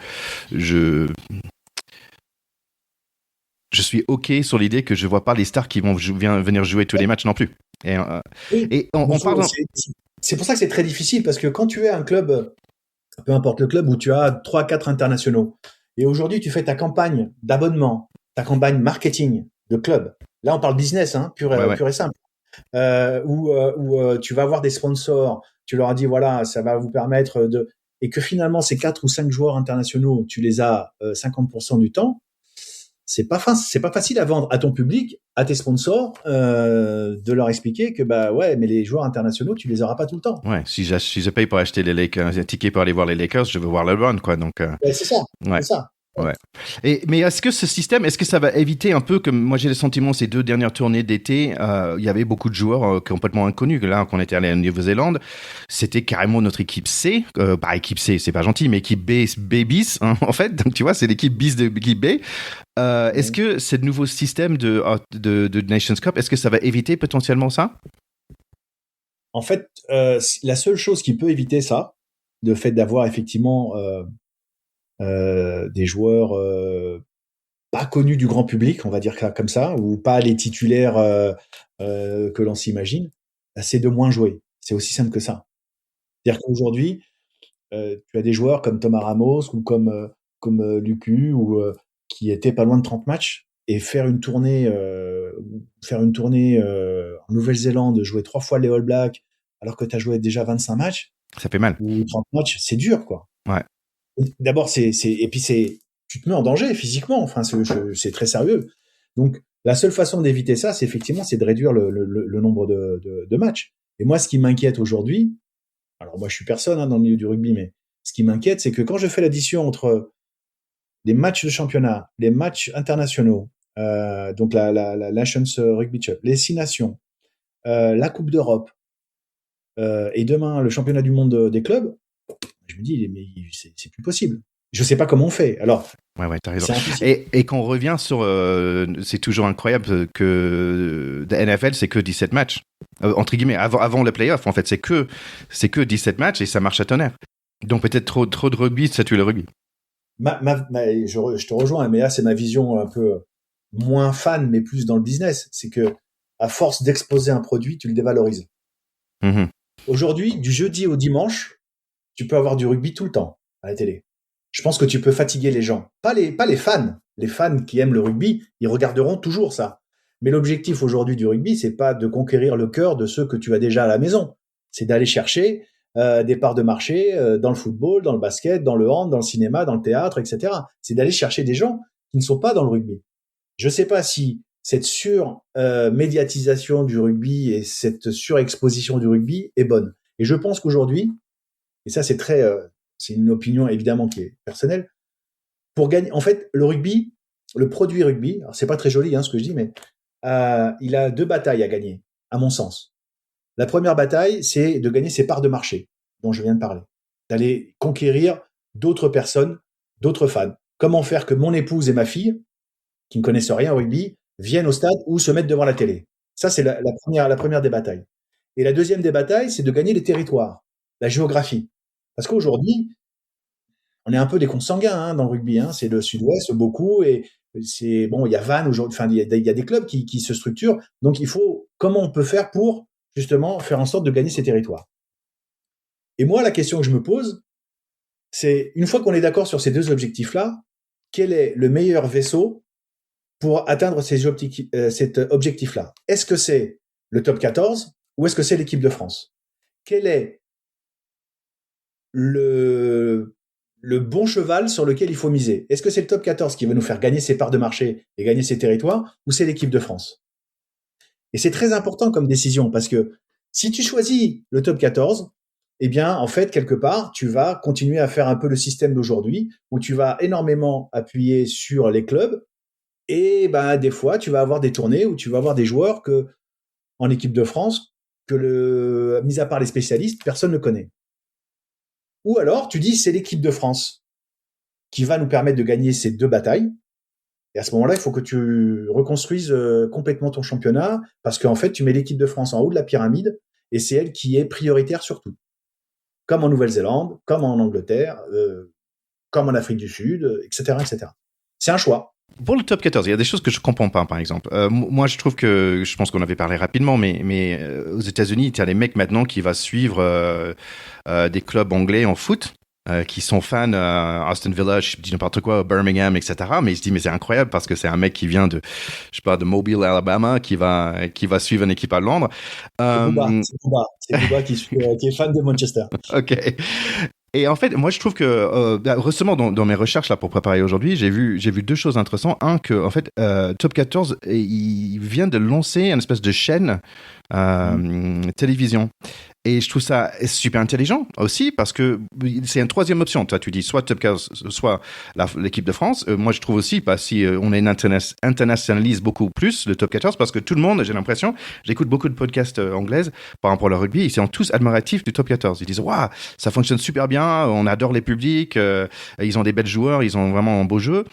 suis OK sur l'idée que je vois pas les stars qui vont venir jouer tous les matchs non plus. Et on parle. C'est pour ça que c'est très difficile, parce que quand tu es un club, peu importe le club, où tu as 3-4 internationaux, et aujourd'hui tu fais ta campagne d'abonnement, ta campagne marketing de club. Là on parle business, pur et simple. Où tu vas avoir des sponsors, tu leur as dit voilà, ça va vous permettre et que finalement ces 4 ou 5 joueurs internationaux, tu les as 50% du temps. C'est pas facile à vendre à ton public, à tes sponsors, de leur expliquer que mais les joueurs internationaux, tu les auras pas tout le temps. Ouais, si je paye pour acheter les Lakers, un ticket pour aller voir les Lakers, je veux voir LeBron, quoi. Donc c'est ça. Ouais. C'est ça. Ouais. Mais est-ce que ce système, est-ce que ça va éviter un peu, comme moi j'ai le sentiment ces 2 dernières tournées d'été, il y avait beaucoup de joueurs complètement inconnus. Là, quand on était allé en Nouvelle-Zélande, c'était carrément notre équipe C, pas équipe C, c'est pas gentil, mais équipe B bis, hein, en fait. Donc tu vois, c'est l'équipe bis de l'équipe B. Est-ce que ce nouveau système de Nations Cup, est-ce que ça va éviter potentiellement ça? En fait, la seule chose qui peut éviter ça, le fait d'avoir effectivement des joueurs pas connus du grand public, on va dire comme ça, ou pas les titulaires que l'on s'imagine, c'est de moins jouer. C'est aussi simple que ça. C'est-à-dire qu'aujourd'hui, tu as des joueurs comme Thomas Ramos ou comme Lucu ou qui étaient pas loin de 30 matchs et faire une tournée en Nouvelle-Zélande, jouer 3 fois les All Blacks alors que tu as joué déjà 25 matchs Ça fait mal. ou 30 matchs, c'est dur quoi. Ouais. D'abord et puis tu te mets en danger physiquement, enfin c'est très sérieux. Donc la seule façon d'éviter ça, c'est effectivement de réduire le nombre de matchs. Et moi ce qui m'inquiète aujourd'hui, alors moi je suis personne dans le milieu du rugby, mais ce qui m'inquiète, c'est que quand je fais l'addition entre les matchs de championnat, les matchs internationaux, donc la Nations Rugby Cup, les 6 nations, la Coupe d'Europe, et demain le championnat du monde des clubs, je me dis mais c'est plus possible. Je sais pas comment on fait. Alors Ouais, t'as raison. c'est impossible. Et quand on revient sur, c'est toujours incroyable que la NFL c'est que 17 matchs. Entre guillemets, avant le playoff, en fait, c'est que 17 matchs et ça marche à tonnerre. Donc peut-être trop de rugby, ça tue le rugby. Je te rejoins, mais là c'est ma vision un peu moins fan, mais plus dans le business. C'est que à force d'exposer un produit, tu le dévalorises. Mm-hmm. Aujourd'hui, du jeudi au dimanche, tu peux avoir du rugby tout le temps à la télé. Je pense que tu peux fatiguer les gens. Pas les fans. Les fans qui aiment le rugby, ils regarderont toujours ça. Mais l'objectif aujourd'hui du rugby, c'est pas de conquérir le cœur de ceux que tu as déjà à la maison. C'est d'aller chercher des parts de marché dans le football, dans le basket, dans le hand, dans le cinéma, dans le théâtre, etc. C'est d'aller chercher des gens qui ne sont pas dans le rugby. Je sais pas si cette sur-médiatisation du rugby et cette surexposition du rugby est bonne. Et je pense qu'aujourd'hui, et ça c'est une opinion évidemment qui est personnelle, pour gagner, en fait, le rugby, le produit rugby, alors c'est pas très joli ce que je dis, mais il a 2 batailles à gagner, à mon sens. La première bataille, c'est de gagner ses parts de marché, dont je viens de parler, d'aller conquérir d'autres personnes, d'autres fans. Comment faire que mon épouse et ma fille, qui ne connaissent rien au rugby, viennent au stade ou se mettent devant la télé. Ça, c'est la première des batailles. Et la deuxième des batailles, c'est de gagner les territoires, la géographie. Parce qu'aujourd'hui, on est un peu des consanguins dans le rugby. C'est le Sud-Ouest beaucoup, et c'est bon. Il y a Vannes aujourd'hui. Enfin, il y a des clubs qui se structurent. Donc, comment on peut faire pour justement faire en sorte de gagner ces territoires. Et moi, la question que je me pose, c'est une fois qu'on est d'accord sur ces 2 objectifs-là, quel est le meilleur vaisseau pour atteindre cet objectif-là? Est-ce que c'est le top 14 ou est-ce que c'est l'équipe de France? Quel est le bon cheval sur lequel il faut miser? Est-ce que c'est le top 14 qui va nous faire gagner ses parts de marché et gagner ses territoires, ou c'est l'équipe de France? Et c'est très important comme décision, parce que si tu choisis le top 14, eh bien, en fait, quelque part, tu vas continuer à faire un peu le système d'aujourd'hui, où tu vas énormément appuyer sur les clubs, et des fois, tu vas avoir des tournées où tu vas avoir des joueurs en équipe de France, mis à part les spécialistes, personne ne connaît. Ou alors, tu dis, c'est l'équipe de France qui va nous permettre de gagner ces 2 batailles. Et à ce moment-là, il faut que tu reconstruises complètement ton championnat, parce qu'en fait, tu mets l'équipe de France en haut de la pyramide, et c'est elle qui est prioritaire sur tout. Comme en Nouvelle-Zélande, comme en Angleterre, comme en Afrique du Sud, etc., etc. C'est un choix. Pour le top 14, il y a des choses que je comprends pas, par exemple. Moi, je trouve que, je pense qu'on avait parlé rapidement, mais aux États-Unis, il y a des mecs maintenant qui vont suivre des clubs anglais en foot, qui sont fans Aston Villa, je dis n'importe quoi, Birmingham, etc. Mais ils se disent, mais c'est incroyable parce que c'est un mec qui vient de, je sais pas, de Mobile, Alabama, qui va suivre une équipe à Londres. C'est Bouba qui est fan de Manchester. Ok. Et en fait, moi, je trouve que récemment, dans mes recherches là pour préparer aujourd'hui, j'ai vu 2 choses intéressantes. Un, que en fait, Top 14, il vient de lancer une espèce de chaîne télévision. Et je trouve ça super intelligent aussi parce que c'est une troisième option. Toi, tu dis soit Top 14, soit l'équipe de France. Moi, je trouve aussi, si on internationalise beaucoup plus le Top 14, parce que tout le monde, j'ai l'impression, j'écoute beaucoup de podcasts anglaises par rapport au rugby, ils sont tous admiratifs du Top 14. Ils disent, waouh, ça fonctionne super bien, on adore les publics, ils ont des belles joueurs, ils ont vraiment un beau jeu.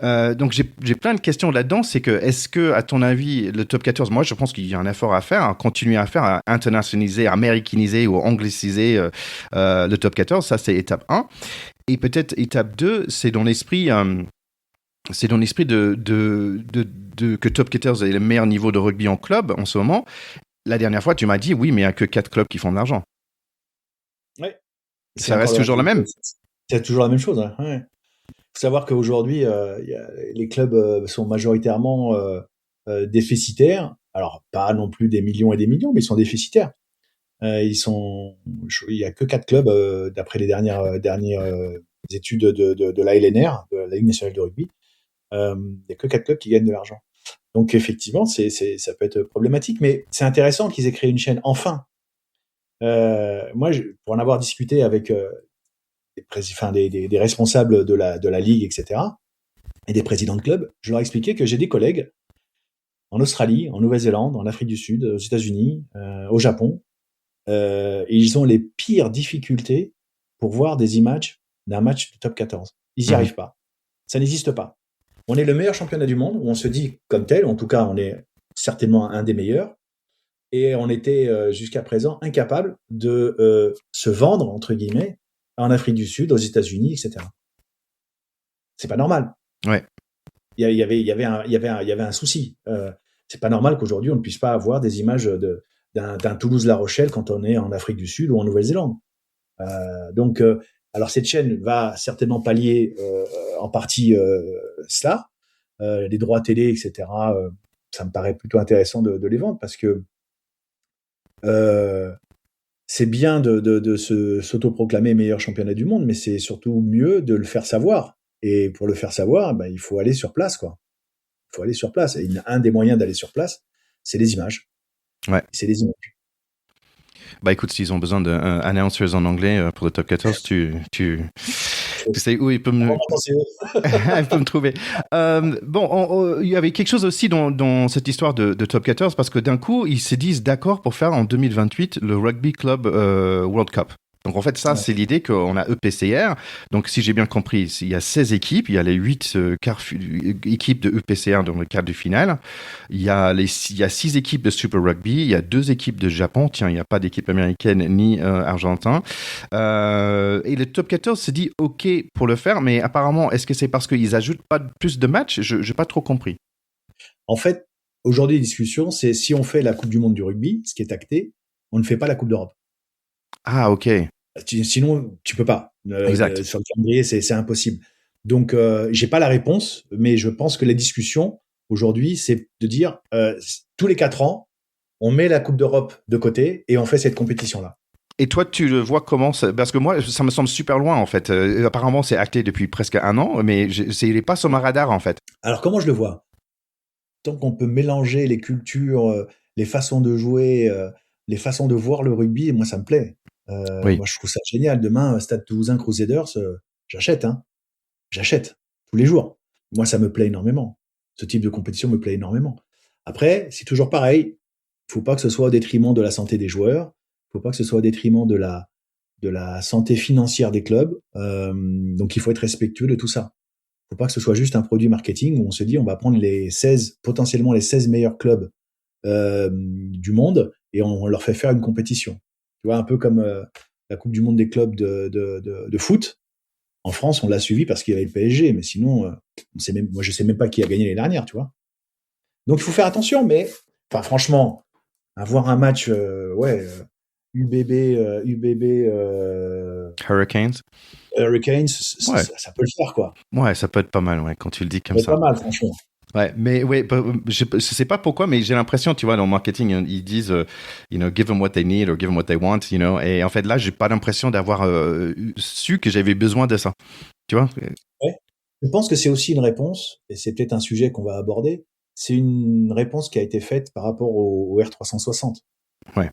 Donc j'ai plein de questions là-dedans. C'est que, est-ce que, à ton avis, le Top 14, moi je pense qu'il y a un effort à faire, à continuer à faire, à internationaliser, à américaniser ou angliciser le Top 14. Ça, c'est étape 1. Et peut-être étape 2, c'est dans l'esprit que Top 14 est le meilleur niveau de rugby en club en ce moment. La dernière fois, tu m'as dit, oui, mais il n'y a que 4 clubs qui font de l'argent. Oui. Ça reste toujours la même. C'est toujours la même chose. Hein. Ouais. Faut savoir qu'aujourd'hui, les clubs sont majoritairement déficitaires. Alors, pas non plus des millions et des millions, mais ils sont déficitaires. Il y a que 4 clubs, d'après les dernières études de la LNR, de la Ligue nationale de rugby. Il y a que 4 clubs qui gagnent de l'argent. Donc, effectivement, ça peut être problématique, mais c'est intéressant qu'ils aient créé une chaîne, enfin. Moi, pour en avoir discuté avec des responsables de la ligue, etc., et des présidents de clubs, je leur ai expliqué que j'ai des collègues en Australie, en Nouvelle-Zélande, en Afrique du Sud, aux États-Unis, au Japon, et ils ont les pires difficultés pour voir des images d'un match de top 14. Ils n'y arrivent pas. Ça n'existe pas. On est le meilleur championnat du monde, où on se dit comme tel, en tout cas on est certainement un des meilleurs, et on était jusqu'à présent incapable de se vendre, entre guillemets, en Afrique du Sud, aux États-Unis, etc. C'est pas normal. Ouais. Il y avait un souci. C'est pas normal qu'aujourd'hui on ne puisse pas avoir des images d'un Toulouse-La Rochelle quand on est en Afrique du Sud ou en Nouvelle-Zélande. Donc, alors cette chaîne va certainement pallier en partie cela. Les droits télé, etc. Ça me paraît plutôt intéressant de les vendre parce que c'est bien de s'autoproclamer meilleur championnat du monde, mais c'est surtout mieux de le faire savoir. Et pour le faire savoir, il faut aller sur place, quoi. Il faut aller sur place. Et un des moyens d'aller sur place, c'est les images. Ouais. C'est les images. Bah écoute, s'ils ont besoin d'announcers en anglais pour le top 14, tu sais où ils peuvent ils peuvent me trouver. Il y avait quelque chose aussi dans cette histoire de top 14, parce que d'un coup, ils se disent d'accord pour faire en 2028 le Rugby Club World Cup. Donc en fait, ça, c'est l'idée qu'on a EPCR. Donc si j'ai bien compris, il y a 16 équipes, il y a les 8 équipes de EPCR dans le cadre du final. Il y a 6 équipes de Super Rugby, il y a 2 équipes de Japon. Tiens, il n'y a pas d'équipe américaine ni argentin. Et le top 14 se dit OK pour le faire, mais apparemment, est-ce que c'est parce qu'ils ajoutent pas plus de matchs? Je n'ai pas trop compris. En fait, aujourd'hui, la discussion, c'est si on fait la Coupe du Monde du rugby, ce qui est acté, on ne fait pas la Coupe d'Europe. Ah, OK. Sinon, tu peux pas. Exact. Sur le calendrier, c'est impossible. Donc, j'ai pas la réponse, mais je pense que la discussion aujourd'hui, c'est de dire tous les 4 ans, on met la Coupe d'Europe de côté et on fait cette compétition-là. Et toi, tu le vois comment ça... Parce que moi, ça me semble super loin, en fait. Apparemment, c'est acté depuis presque 1 an, mais il n'est pas sur ma radar, en fait. Alors, comment je le vois? Tant qu'on peut mélanger les cultures, les façons de jouer, les façons de voir le rugby, moi, ça me plaît. Oui. Moi, je trouve ça génial. Demain, Stade Toulousain Crusaders, j'achète. Hein. J'achète tous les jours. Moi, ça me plaît énormément. Ce type de compétition me plaît énormément. Après, c'est toujours pareil. Il faut pas que ce soit au détriment de la santé des joueurs. Il faut pas que ce soit au détriment de la santé financière des clubs. Donc, il faut être respectueux de tout ça. Il faut pas que ce soit juste un produit marketing où on se dit on va prendre potentiellement les 16 meilleurs clubs du monde et on leur fait faire une compétition. Tu vois, un peu comme la Coupe du Monde des clubs de foot. En France, on l'a suivi parce qu'il y avait le PSG, mais sinon, moi, je sais même pas qui a gagné l'année dernière, tu vois. Donc, il faut faire attention, mais, enfin, franchement, avoir un match, UBB, Hurricanes. Hurricanes, Ouais. ça peut le faire, quoi. Ouais, ça peut être pas mal, ouais, quand tu le dis comme ça. Pas mal, franchement. Ouais, mais ouais, je sais pas pourquoi, mais j'ai l'impression, tu vois, dans le marketing, ils disent, give them what they need or give them what they want, et en fait, là, j'ai pas l'impression d'avoir su que j'avais besoin de ça, tu vois. Ouais. Je pense que c'est aussi une réponse, et c'est peut-être un sujet qu'on va aborder, c'est une réponse qui a été faite par rapport au R360. Ouais.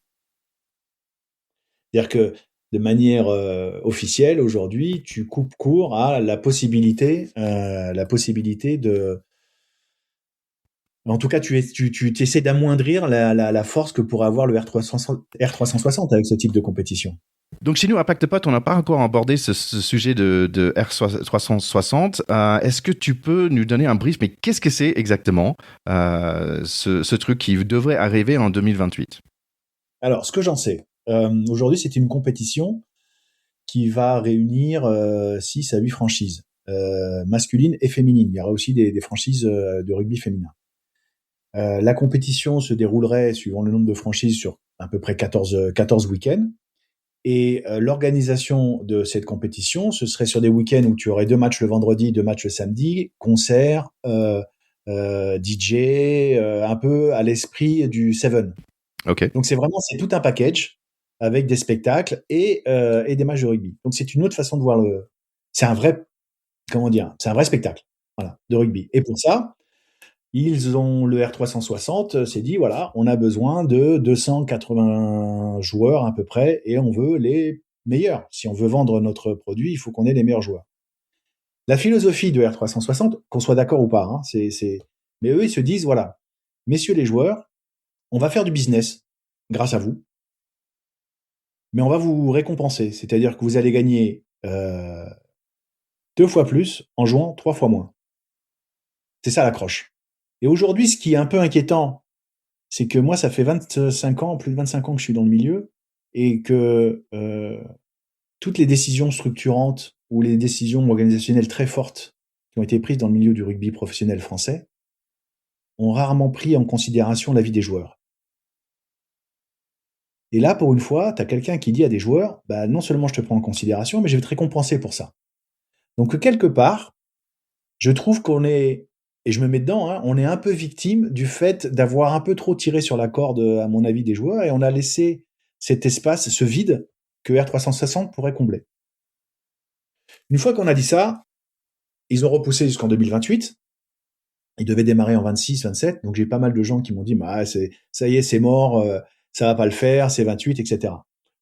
C'est-à-dire que de manière officielle, aujourd'hui, tu coupes court à la possibilité de... En tout cas, tu essaies d'amoindrir la force que pourrait avoir le R360 avec ce type de compétition. Donc chez nous, à Pactepot, on n'a pas encore abordé ce sujet de R360. Est-ce que tu peux nous donner un brief, mais qu'est-ce que c'est exactement ce truc qui devrait arriver en 2028? Alors, ce que j'en sais, aujourd'hui, c'est une compétition qui va réunir 6 à 8 franchises, masculines et féminines. Il y aura aussi des franchises de rugby féminin. La compétition se déroulerait, suivant le nombre de franchises, sur à peu près 14 week-ends. Et l'organisation de cette compétition, ce serait sur des week-ends où tu aurais 2 matchs le vendredi, 2 matchs le samedi, concerts, DJ, un peu à l'esprit du Seven. Ok. Donc c'est tout un package avec des spectacles et des matchs de rugby. Donc c'est une autre façon de voir c'est un vrai, comment dire, c'est un vrai spectacle, voilà, de rugby. Et pour ça, le R360 s'est dit, voilà, on a besoin de 280 joueurs à peu près et on veut les meilleurs. Si on veut vendre notre produit, il faut qu'on ait les meilleurs joueurs. La philosophie de R360, qu'on soit d'accord ou pas, hein, mais eux, ils se disent, voilà, messieurs les joueurs, on va faire du business grâce à vous, mais on va vous récompenser. C'est-à-dire que vous allez gagner 2 fois plus en jouant 3 fois moins. C'est ça l'accroche. Et aujourd'hui, ce qui est un peu inquiétant, c'est que moi, ça fait 25 ans, plus de 25 ans que je suis dans le milieu, et que toutes les décisions structurantes ou les décisions organisationnelles très fortes qui ont été prises dans le milieu du rugby professionnel français ont rarement pris en considération la vie des joueurs. Et là, pour une fois, tu as quelqu'un qui dit à des joueurs, bah, non seulement je te prends en considération, mais je vais te récompenser pour ça. Donc, quelque part, je trouve qu'on est, et je me mets dedans, hein, on est un peu victime du fait d'avoir un peu trop tiré sur la corde, à mon avis, des joueurs, et on a laissé cet espace, ce vide que R360 pourrait combler. Une fois qu'on a dit ça, ils ont repoussé jusqu'en 2028. Ils devaient démarrer en 26, 27. Donc j'ai pas mal de gens qui m'ont dit, bah, ça y est, c'est mort, ça va pas le faire, c'est 28, etc.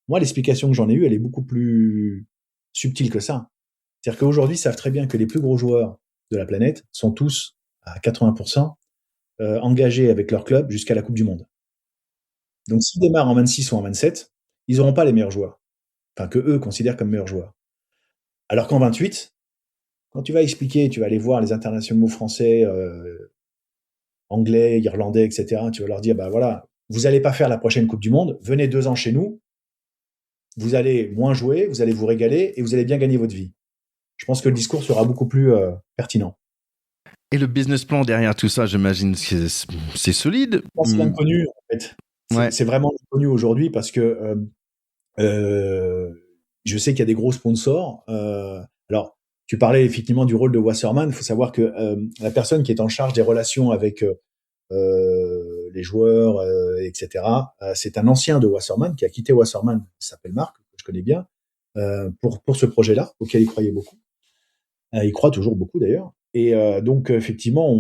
Moi, l'explication que j'en ai eue, elle est beaucoup plus subtile que ça. C'est-à-dire qu'aujourd'hui, ils savent très bien que les plus gros joueurs de la planète sont tous à 80% engagés avec leur club jusqu'à la Coupe du Monde. Donc s'ils démarrent en 26 ou en 27, ils n'auront pas les meilleurs joueurs. Enfin, que eux considèrent comme meilleurs joueurs. Alors qu'en 28, quand tu vas expliquer, tu vas aller voir les internationaux français, anglais, irlandais, etc., tu vas leur dire, bah voilà, vous n'allez pas faire la prochaine Coupe du Monde, venez 2 ans chez nous, vous allez moins jouer, vous allez vous régaler et vous allez bien gagner votre vie. Je pense que le discours sera beaucoup plus pertinent. Et le business plan derrière tout ça, j'imagine que c'est solide. Je pense que c'est l'inconnu, en fait. Ouais. C'est vraiment l'inconnu aujourd'hui parce que je sais qu'il y a des gros sponsors. Alors, tu parlais effectivement du rôle de Wasserman. Il faut savoir que la personne qui est en charge des relations avec les joueurs, etc., c'est un ancien de Wasserman qui a quitté Wasserman, il s'appelle Marc, que je connais bien, pour ce projet-là, auquel il croyait beaucoup. Il croit toujours beaucoup d'ailleurs. Et donc, effectivement,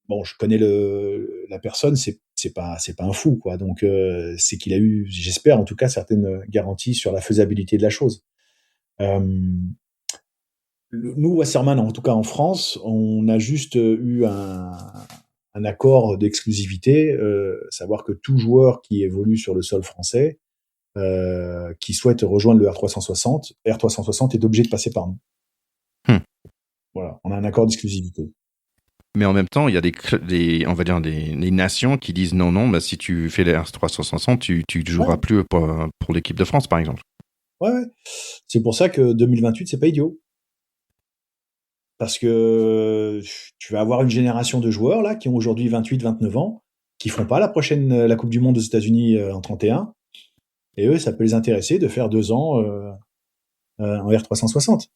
bon, je connais la personne, c'est pas un fou, quoi. Donc, c'est qu'il a eu, j'espère en tout cas, certaines garanties sur la faisabilité de la chose. Nous, Wasserman, en tout cas en France, on a juste eu un accord d'exclusivité, savoir que tout joueur qui évolue sur le sol français, qui souhaite rejoindre le R360 est obligé de passer par nous. Voilà, on a un accord d'exclusivité. Mais en même temps, il y a on va dire des nations qui disent non, bah, si tu fais les R360, tu joueras plus pour l'équipe de France, par exemple. Ouais. C'est pour ça que 2028, c'est pas idiot. Parce que tu vas avoir une génération de joueurs là qui ont aujourd'hui 28, 29 ans, qui feront pas la Coupe du Monde aux États-Unis en 31. Et eux, ça peut les intéresser de faire 2 ans en R360.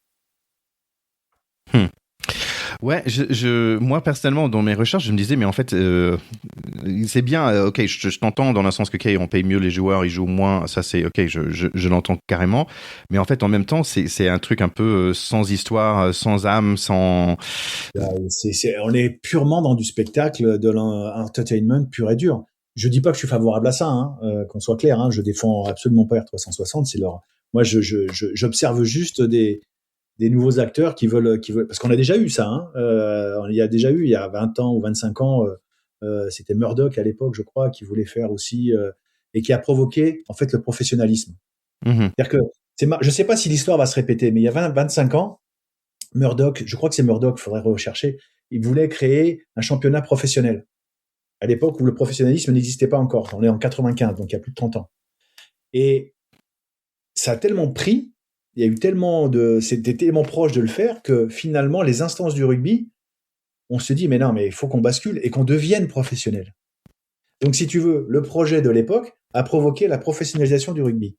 Ouais, moi personnellement, dans mes recherches, je me disais, mais en fait, c'est bien, ok, je t'entends dans le sens que, ok, on paye mieux les joueurs, ils jouent moins, ça c'est, ok, je l'entends carrément, mais en fait, en même temps, c'est un truc un peu sans histoire, sans âme, sans... On est purement dans du spectacle, de l'entertainment pur et dur. je dis pas que je suis favorable à ça, hein, qu'on soit clair. Hein, je défends absolument pas R360. C'est leur. Moi, j'observe juste des nouveaux acteurs qui veulent, parce qu'on a déjà eu ça. Hein, il y a déjà eu, il y a 20 ans ou 25 ans, c'était Murdoch à l'époque, je crois, qui voulait faire aussi et qui a provoqué en fait le professionnalisme. Mhm. C'est-à-dire que je sais pas si l'histoire va se répéter, mais il y a 25 ans, Murdoch, je crois que c'est Murdoch, il faudrait rechercher, il voulait créer un championnat professionnel. À l'époque où le professionnalisme n'existait pas encore. On est en 95, donc il y a plus de 30 ans. Et ça a tellement pris, il y a eu c'était tellement proche de le faire que finalement, les instances du rugby, on se dit, mais non, mais il faut qu'on bascule et qu'on devienne professionnel. Donc, si tu veux, le projet de l'époque a provoqué la professionnalisation du rugby.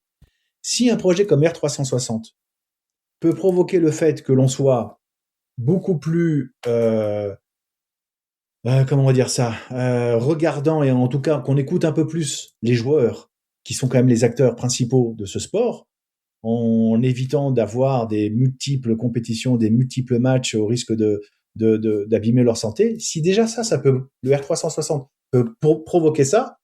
Si un projet comme R360 peut provoquer le fait que l'on soit beaucoup plus, comment on va dire ça, regardant et en tout cas qu'on écoute un peu plus les joueurs qui sont quand même les acteurs principaux de ce sport, en évitant d'avoir des multiples compétitions, des multiples matchs au risque d'abîmer leur santé. Si déjà ça peut, le R360 peut provoquer ça,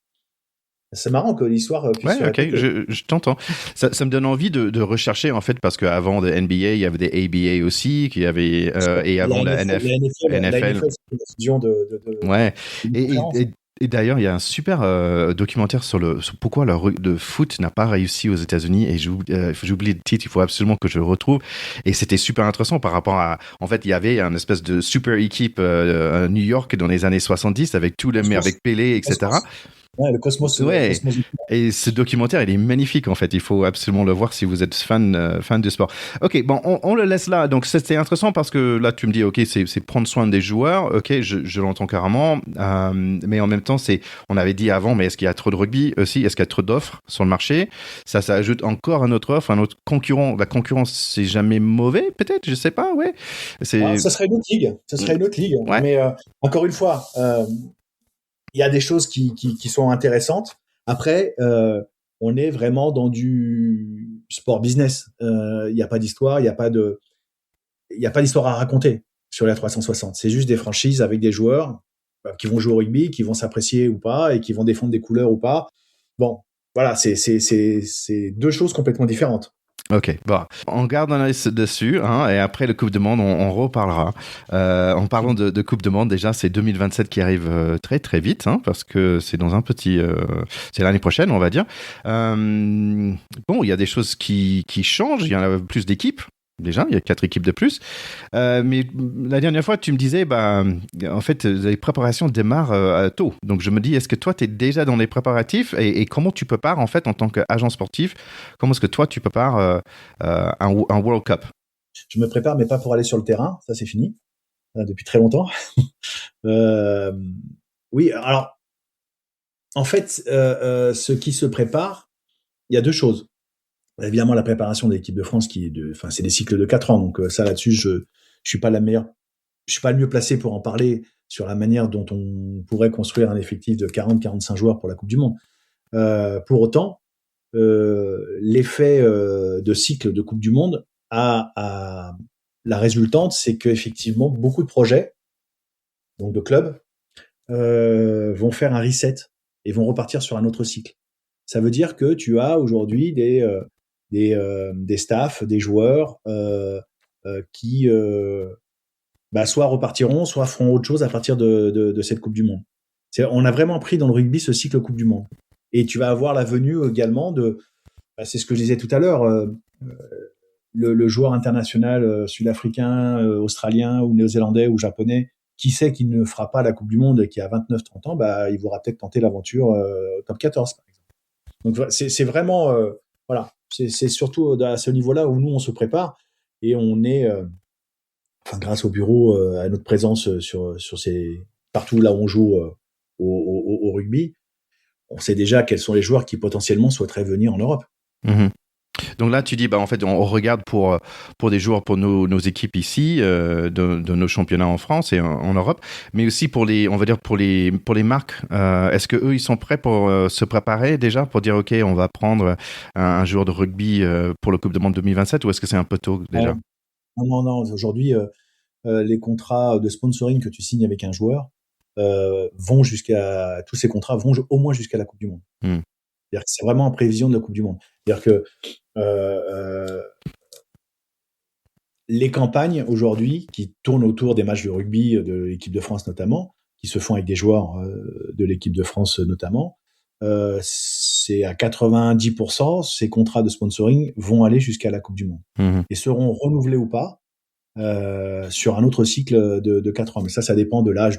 c'est marrant que l'histoire puisse se ok, répéter. je t'entends. Ça me donne envie de rechercher, en fait, parce qu'avant de NBA, il y avait des ABA aussi, et avant la NFL. C'est une fusion Ouais. Et, différences. et, et d'ailleurs, il y a un super documentaire sur pourquoi le foot n'a pas réussi aux États-Unis. Et j'oublie le titre, il faut absolument que je le retrouve. Et c'était super intéressant par rapport à. En fait, il y avait une espèce de super équipe à New York dans les années 70 avec tous les mais avec Pelé, etc. Ouais, le Cosmos. Ouais. Et ce documentaire, il est magnifique en fait. Il faut absolument le voir si vous êtes fan de sport. Ok, bon, on le laisse là. Donc c'était intéressant parce que là, tu me dis, ok, c'est prendre soin des joueurs. Ok, je l'entends carrément. Mais en même temps, on avait dit avant, mais est-ce qu'il y a trop de rugby aussi? Est-ce qu'il y a trop d'offres sur le marché? Ça ajoute encore un autre offre, un autre concurrent. La concurrence, c'est jamais mauvais, peut-être. Je sais pas. Ouais. Ça serait une autre ligue. Ça serait une autre ligue. Ouais. Mais encore une fois. Il y a des choses qui sont intéressantes. Après, on est vraiment dans du sport business. Il n'y a pas d'histoire, il n'y a pas d'histoire à raconter sur la 360. C'est juste des franchises avec des joueurs qui vont jouer au rugby, qui vont s'apprécier ou pas, et qui vont défendre des couleurs ou pas. Bon, voilà, c'est deux choses complètement différentes. Ok, bon, on garde un œil dessus, hein, et après le Coupe du Monde, on reparlera. En parlant de Coupe du Monde, déjà, c'est 2027 qui arrive très très vite, hein, parce que c'est dans c'est l'année prochaine, on va dire. Bon, il y a des choses qui changent, il y en a plus d'équipes. Déjà, il y a 4 équipes de plus. Mais la dernière fois, tu me disais, en fait, les préparations démarrent tôt. Donc, je me dis, est-ce que toi, tu es déjà dans les préparatifs et comment tu prépares, en fait, en tant qu'agent sportif, comment est-ce que toi, tu prépares un World Cup? Je me prépare, mais pas pour aller sur le terrain. Ça, c'est fini depuis très longtemps. Oui, alors, en fait, ce qui se prépare, il y a deux choses. Évidemment, la préparation de l'équipe de France, c'est des cycles de 4 ans. Donc ça, là-dessus, je suis pas je suis pas le mieux placé pour en parler sur la manière dont on pourrait construire un effectif de 40-45 joueurs pour la Coupe du Monde. Pour autant, l'effet de cycle de Coupe du Monde a la résultante, c'est qu'effectivement, beaucoup de projets, donc de clubs, vont faire un reset et vont repartir sur un autre cycle. Ça veut dire que tu as aujourd'hui des staffs, des joueurs qui soit repartiront, soit feront autre chose à partir de cette Coupe du Monde. On a vraiment pris dans le rugby ce cycle Coupe du Monde. Et tu vas avoir la venue également c'est ce que je disais tout à l'heure, le joueur international sud-africain, australien ou néo-zélandais ou japonais, qui sait qu'il ne fera pas la Coupe du Monde et qui a 29-30 ans, il voudra peut-être tenter l'aventure top 14, par exemple. Donc c'est vraiment... voilà, c'est surtout à ce niveau-là où nous, on se prépare et on est, grâce au bureau, à notre présence partout là où on joue au rugby, on sait déjà quels sont les joueurs qui potentiellement souhaiteraient venir en Europe. Mmh. Donc là, tu dis, en fait, on regarde pour des joueurs, pour nos équipes ici, de nos championnats en France et en Europe, mais aussi on va dire pour les marques. Est-ce que eux, ils sont prêts pour se préparer déjà pour dire, ok, on va prendre un joueur de rugby pour le Coupe du Monde 2027, ou est-ce que c'est un peu tôt déjà? Non. Aujourd'hui, les contrats de sponsoring que tu signes avec un joueur, tous ces contrats vont au moins jusqu'à la Coupe du Monde. Mm. C'est-à-dire que c'est vraiment en prévision de la Coupe du Monde. C'est-à-dire que les campagnes aujourd'hui qui tournent autour des matchs de rugby de l'équipe de France notamment, qui se font avec des joueurs de l'équipe de France notamment, c'est à 90%, ces contrats de sponsoring vont aller jusqu'à la Coupe du Monde et seront renouvelés ou pas sur un autre cycle de 4 ans. Mais ça dépend de l'âge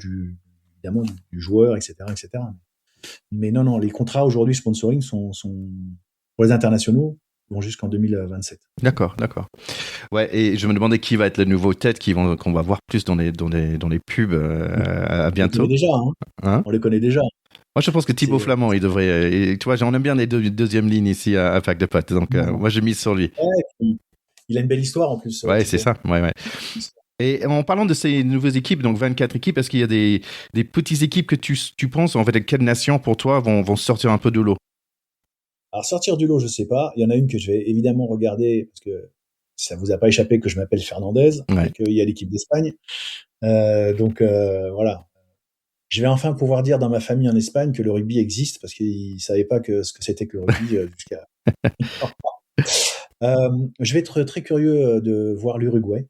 évidemment du joueur, etc., etc. Mais non, les contrats aujourd'hui sponsoring sont pour les internationaux vont jusqu'en 2027. D'accord. Ouais, et je me demandais qui va être la nouvelle tête qu'on va voir plus dans les pubs à bientôt. On les connaît déjà, Hein? On les connaît déjà. Moi, je pense que Thibaut Flamand, il devrait. Tu vois, on aime bien les deuxième lignes ici à Pack de Potes, donc moi, je mise sur lui. Ouais, il a une belle histoire en plus. Ouais, c'est ça. Ouais. Et en parlant de ces nouvelles équipes, donc 24 équipes, est-ce qu'il y a des petites équipes que tu penses, en fait, de quelle nation pour toi vont sortir un peu de l'eau? Alors sortir du lot, je sais pas. Il y en a une que je vais évidemment regarder parce que ça vous a pas échappé que je m'appelle Fernandez et qu'il y a l'équipe d'Espagne. Donc voilà. Je vais enfin pouvoir dire dans ma famille en Espagne que le rugby existe parce qu'ils savaient pas ce que c'était que le rugby jusqu'à. Je vais être très curieux de voir l'Uruguay.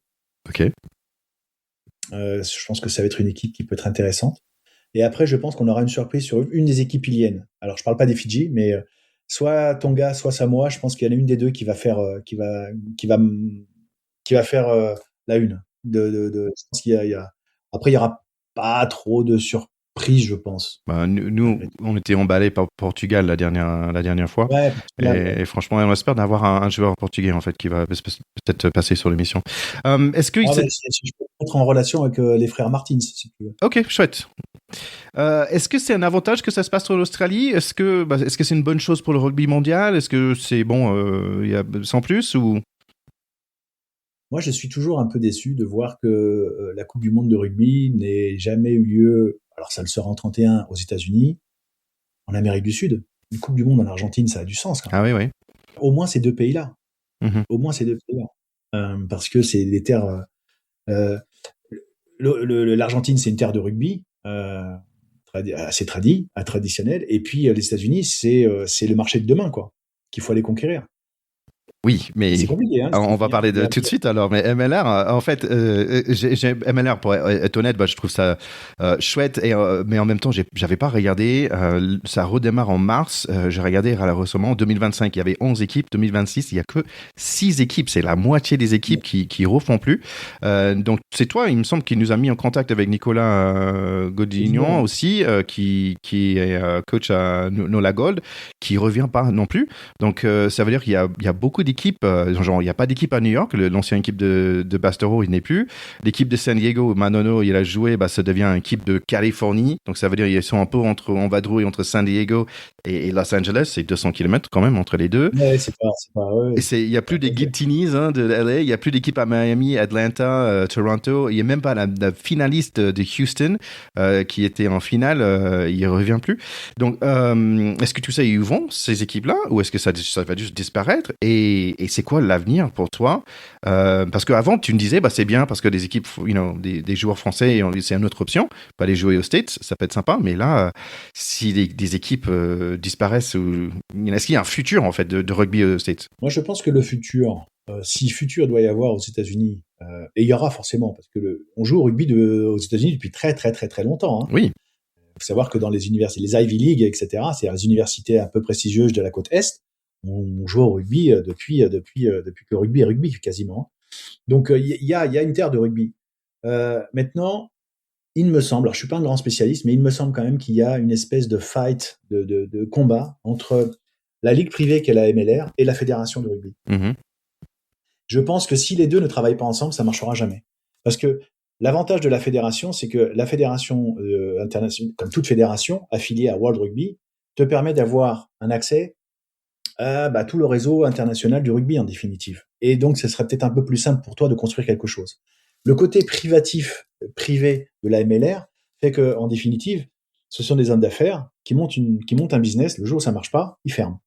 Ok. Je pense que ça va être une équipe qui peut être intéressante. Et après, je pense qu'on aura une surprise sur une des équipes iliennes. Alors, je parle pas des Fidji, mais soit Tonga, soit Samoa. Je pense qu'il y en a une des deux qui va faire, qui va faire la une. Je pense qu'il y a. Après, il y aura pas trop de surprises, je pense. Bah, nous, on était emballés par Portugal la dernière fois. Ouais, Portugal, et franchement, on espère d'avoir un joueur portugais en fait qui va peut-être passer sur l'émission. Est-ce que je peux être en relation avec les frères Martins, si tu veux. Ok, chouette. Est-ce que c'est un avantage que ça se passe sur l'Australie? Est-ce que c'est une bonne chose pour le rugby mondial? Est-ce que c'est bon, y a sans plus ou? Moi, je suis toujours un peu déçu de voir que la Coupe du Monde de rugby n'ait jamais eu lieu. Alors, ça le sera en 31 aux États-Unis, en Amérique du Sud. Une Coupe du Monde en Argentine, ça a du sens quand même. Ah oui. Au moins ces deux pays-là. Mm-hmm. Au moins ces deux pays-là. Parce que c'est des terres. L'Argentine, c'est une terre de rugby. Assez traditionnel. Et puis les États-Unis, c'est le marché de demain, quoi, qu'il faut aller conquérir. Oui, mais c'est compliqué, hein, on va parler de tout de suite alors. Mais MLR, en fait, MLR pour être honnête, je trouve ça chouette. Mais en même temps, j'avais pas regardé. Ça redémarre en mars. J'ai regardé récemment. En 2025, il y avait 11 équipes. 2026, il y a que 6 équipes. C'est la moitié des équipes qui refont plus. Donc c'est toi, il me semble, qui nous a mis en contact avec Nicolas Godignon aussi, qui est coach à Nola Gold, qui revient pas non plus. Donc ça veut dire qu'il y a beaucoup d'équipes, genre il n'y a pas d'équipe à New York, l'ancienne équipe de Bastero il n'est plus, l'équipe de San Diego, Manono il a joué, ça devient une équipe de Californie, donc ça veut dire qu'ils sont un peu en vadrouille entre San Diego et Los Angeles, c'est 200 km quand même entre les deux. Ouais, c'est pas ouais. Et il n'y a plus des Giltinis de LA, il n'y a plus d'équipe à Miami, Atlanta, Toronto, il n'y a même pas la finaliste de Houston qui était en finale, il ne revient plus. Donc est-ce que tu sais où vont ces équipes-là ou est-ce que ça va juste disparaître et c'est quoi l'avenir pour toi? Parce qu'avant, tu me disais, c'est bien parce que des équipes, des joueurs français, c'est une autre option. Pas les jouer aux States, ça peut être sympa. Mais là, si des équipes disparaissent, est-ce qu'il y a un futur en fait de rugby aux States? Moi, je pense que le futur, si futur doit y avoir aux États-Unis, et il y aura forcément, parce que on joue au rugby aux États-Unis depuis très très très très longtemps. Hein. Oui. Il faut savoir que dans les universités, les Ivy League, etc., c'est-à-dire les universités un peu prestigieuses de la côte Est, on joue au rugby depuis que le rugby est rugby quasiment. Donc il y a une terre de rugby. Maintenant, il me semble, alors je suis pas un grand spécialiste, mais il me semble quand même qu'il y a une espèce de fight, de combat entre la ligue privée qu'est la MLR et la fédération de rugby. Mm-hmm. Je pense que si les deux ne travaillent pas ensemble, ça marchera jamais. Parce que l'avantage de la fédération, c'est que la fédération internationale, comme toute fédération affiliée à World Rugby, te permet d'avoir un accès à tout le réseau international du rugby en définitive. Et donc, ce serait peut-être un peu plus simple pour toi de construire quelque chose. Le côté privé de la MLR fait que, en définitive, ce sont des hommes d'affaires qui montent un business. Le jour où ça marche pas, ils ferment.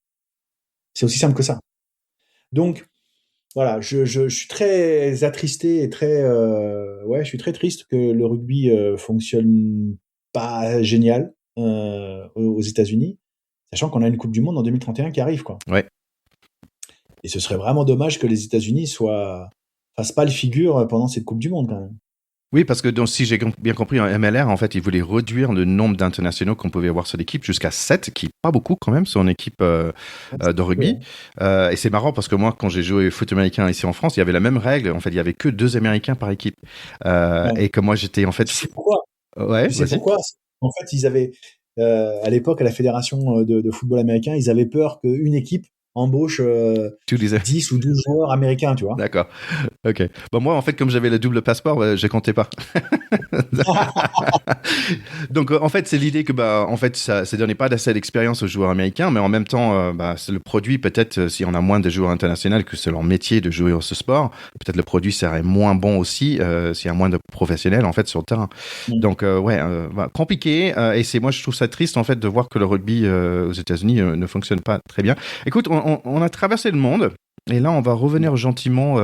C'est aussi simple que ça. Donc, voilà, je suis très attristé et je suis très triste que le rugby fonctionne pas génial aux États-Unis, sachant qu'on a une Coupe du Monde en 2031 qui arrive, quoi. Ouais. Et ce serait vraiment dommage que les États-Unis fassent pas le figure pendant cette Coupe du Monde, quand même. Oui, parce que donc, si j'ai bien compris, en MLR, en fait, ils voulaient réduire le nombre d'internationaux qu'on pouvait avoir sur l'équipe jusqu'à 7, qui est pas beaucoup quand même sur une équipe de rugby. Et c'est marrant parce que moi, quand j'ai joué au foot américain ici en France, il y avait la même règle. En fait, il y avait que 2 Américains par équipe. Et que moi, j'étais en fait... Tu sais pourquoi? Ouais, Tu sais vas-y. pourquoi? En fait, ils avaient, à l'époque, à la fédération de football américain, ils avaient peur qu'une équipe embauche Tu disais. 10 ou 12 joueurs américains, tu vois. D'accord. Ok. Bon, moi, en fait, comme j'avais le double passeport, je comptais pas. Donc, en fait, c'est l'idée que, en fait, ça donnait pas d'assez d'expérience aux joueurs américains, mais en même temps, c'est le produit, peut-être, si on a moins de joueurs internationaux, que c'est leur métier de jouer ce sport, peut-être le produit serait moins bon aussi, s'il y a moins de professionnels, en fait, sur le terrain. Donc, compliqué, et moi, je trouve ça triste, en fait, de voir que le rugby aux États-Unis ne fonctionne pas très bien. Écoute, on a traversé le monde. Et là, on va revenir gentiment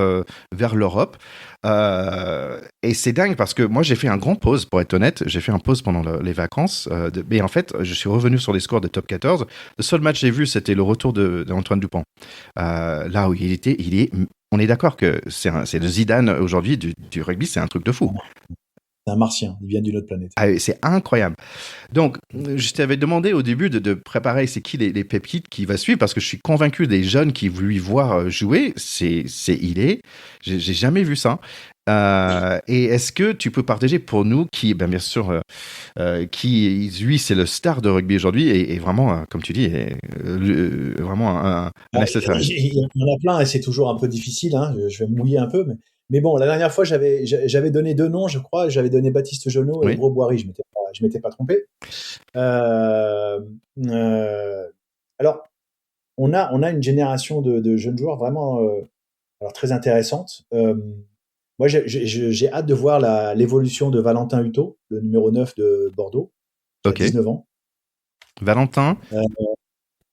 vers l'Europe. Et c'est dingue parce que moi, j'ai fait un grand pause, pour être honnête. J'ai fait un pause pendant les vacances. Mais en fait, je suis revenu sur les scores de top 14. Le seul match que j'ai vu, c'était le retour d'Antoine Dupont. Là où on est d'accord que c'est le Zidane aujourd'hui du rugby, c'est un truc de fou. C'est un martien, il vient d'une autre planète. Ah, c'est incroyable. Donc, je t'avais demandé au début de préparer c'est qui les pépites qui va suivre, parce que je suis convaincu des jeunes qui voulaient lui voir jouer, j'ai jamais vu ça. Et est-ce que tu peux partager pour nous qui, bien sûr, qui, lui, c'est le star de rugby aujourd'hui et vraiment, comme tu dis, est vraiment un Il y en a plein et c'est toujours un peu difficile, hein. Je vais me mouiller un peu, mais bon, la dernière fois, j'avais donné 2 noms, je crois. J'avais donné Baptiste Jonot et Oui. Gros Boiry. Je m'étais pas trompé. Alors, on a une génération de jeunes joueurs vraiment alors très intéressante. Moi, j'ai hâte de voir l'évolution de Valentin Hutto, le numéro 9 de Bordeaux, qui a Ok. 19 ans. Valentin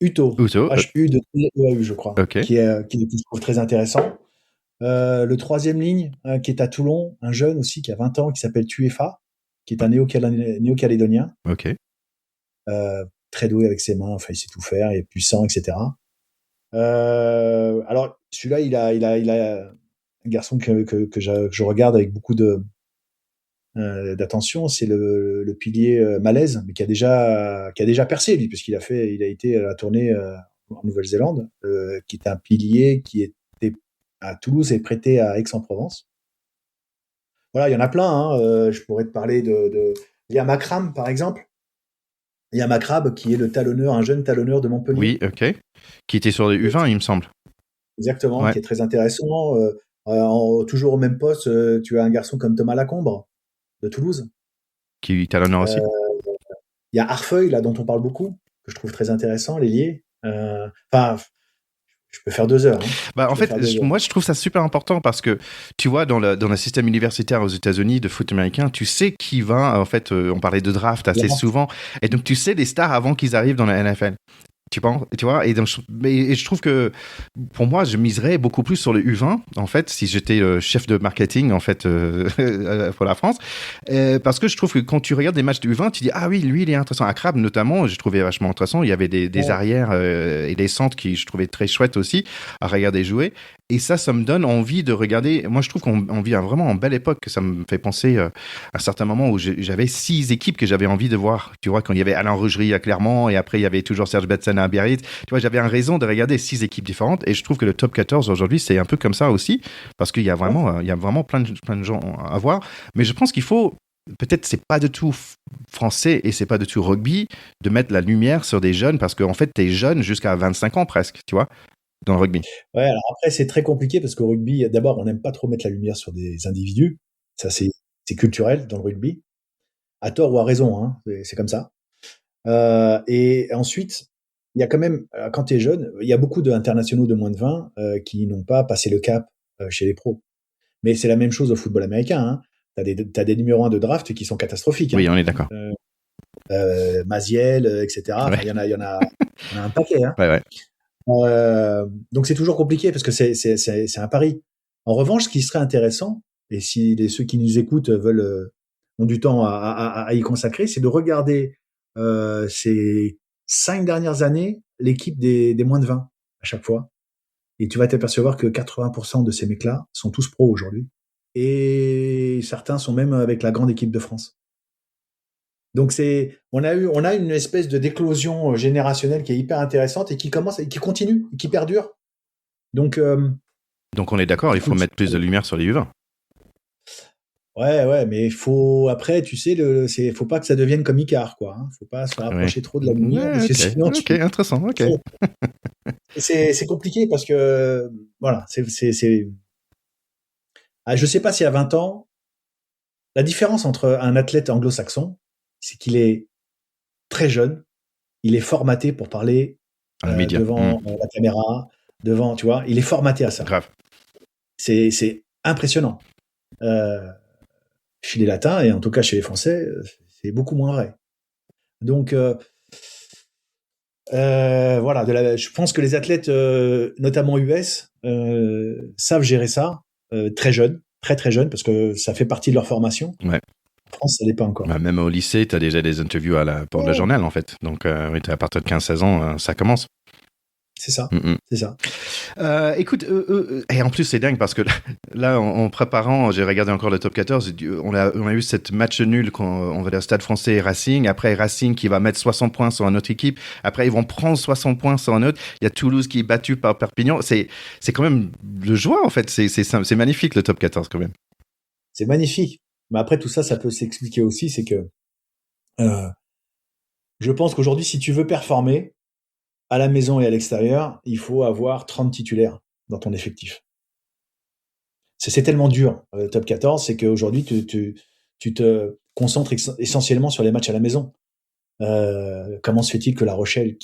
Hutto, Hutto, H-U-T-E-A-U, je crois, ok. qui je trouve très intéressant. Le troisième ligne, qui est à Toulon, un jeune aussi qui a 20 ans, qui s'appelle Tuefa, qui est un néo-calédonien, Ok. très doué avec ses mains, enfin il sait tout faire, il est puissant, etc. Alors celui-là, il a un garçon que je regarde avec beaucoup d'attention, c'est le pilier Malaise, mais qui a déjà percé lui, puisqu'il il a été à la tournée en Nouvelle-Zélande, qui est un pilier qui était à Toulouse et prêté à Aix-en-Provence. Voilà, il y en a plein, hein. Je pourrais te parler de Liam Akram, par exemple. Liam Akram, qui est un jeune talonneur de Montpellier. Oui, ok. Qui était sur les U20, il me semble. Exactement, Ouais. qui est très intéressant. Toujours au même poste, tu as un garçon comme Thomas Lacombre, de Toulouse. Qui talonneur aussi. Il y a Arfeuil, là, dont on parle beaucoup, que je trouve très intéressant, l'ailier. Enfin, je peux faire 2 heures. Hein. En fait, moi, je trouve ça super important parce que, tu vois, dans le système universitaire aux États-Unis de foot américain, tu sais qui va, en fait, on parlait de draft assez souvent, et donc tu sais les stars avant qu'ils arrivent dans la NFL. Tu vois, et donc je trouve que pour moi, je miserais beaucoup plus sur le U20 en fait, si j'étais chef de marketing en fait pour la France, parce que je trouve que quand tu regardes des matchs de U20, tu dis ah oui, lui il est intéressant. À Crabbe notamment, j'ai trouvé vachement intéressant. Il y avait des arrières et des centres qui je trouvais très chouettes aussi à regarder jouer. Et ça me donne envie de regarder. Moi, je trouve qu'on vit vraiment en belle époque. Ça me fait penser à un certain moment où j'avais 6 équipes que j'avais envie de voir. Tu vois, quand il y avait Alain Rougerie à Clermont et après il y avait toujours Serge Betsen à Biarritz. Tu vois, j'avais une raison de regarder 6 équipes différentes. Et je trouve que le top 14 aujourd'hui, c'est un peu comme ça aussi. Parce qu'il y a vraiment plein de gens à voir. Mais je pense qu'il faut. Peut-être c'est pas du tout français et c'est pas du tout rugby de mettre la lumière sur des jeunes parce qu'en fait, t'es jeune jusqu'à 25 ans presque, tu vois, dans le rugby. Ouais, alors après, c'est très compliqué parce qu'au rugby, d'abord, on n'aime pas trop mettre la lumière sur des individus. Ça, c'est culturel dans le rugby. À tort ou à raison, hein. C'est comme ça. Et ensuite, il y a quand même, quand tu es jeune, il y a beaucoup d'internationaux de moins de 20 qui n'ont pas passé le cap chez les pros. Mais c'est la même chose au football américain. Hein. T'as des numéros 1 de draft qui sont catastrophiques. Oui, hein. on est d'accord. Maziel, etc. Enfin, il y en a un paquet. Hein. Ouais. Donc c'est toujours compliqué parce que c'est un pari. En revanche, ce qui serait intéressant, et si ceux qui nous écoutent veulent ont du temps à y consacrer, c'est de regarder ces 5 dernières années l'équipe des moins de 20 à chaque fois. Et tu vas t'apercevoir que 80% de ces mecs-là sont tous pros aujourd'hui. Et certains sont même avec la grande équipe de France. Donc on a une espèce de d'éclosion générationnelle qui est hyper intéressante et qui commence et qui continue, et qui perdure. Donc on est d'accord, il faut mettre plus de lumière sur les U20. Ouais, mais après, tu sais, faut pas que ça devienne comme Icar, quoi. Hein. Faut pas se rapprocher trop de la lumière, parce que sinon, intéressant, ok. C'est compliqué parce que, voilà, je sais pas si à 20 ans, la différence entre un athlète anglo-saxon, c'est qu'il est très jeune, il est formaté pour parler devant la caméra, tu vois, il est formaté à ça. Grave. C'est impressionnant. Chez les latins, et en tout cas chez les Français, c'est beaucoup moins vrai. Donc, voilà, je pense que les athlètes, notamment US, savent gérer ça très jeunes, très très jeunes, parce que ça fait partie de leur formation. Ouais. En France, ça l'est pas encore. Même au lycée, tu as déjà des interviews pour le journal, en fait. Donc, à partir de 15-16 ans, ça commence. C'est ça, c'est ça. Écoute, et en plus c'est dingue parce que là, en préparant, j'ai regardé encore le top 14, on a eu cette match nul on va dire Stade Français et Racing, après Racing qui va mettre 60 points sur une autre équipe, après ils vont prendre 60 points sur un autre, il y a Toulouse qui est battu par Perpignan, c'est quand même le joie en fait, c'est magnifique le top 14 quand même. C'est magnifique, mais après tout ça peut s'expliquer aussi, c'est que je pense qu'aujourd'hui si tu veux performer, à la maison et à l'extérieur, il faut avoir 30 titulaires dans ton effectif. C'est tellement dur, le top 14, c'est qu'aujourd'hui, tu te concentres essentiellement sur les matchs à la maison. Comment se fait-il que La Rochelle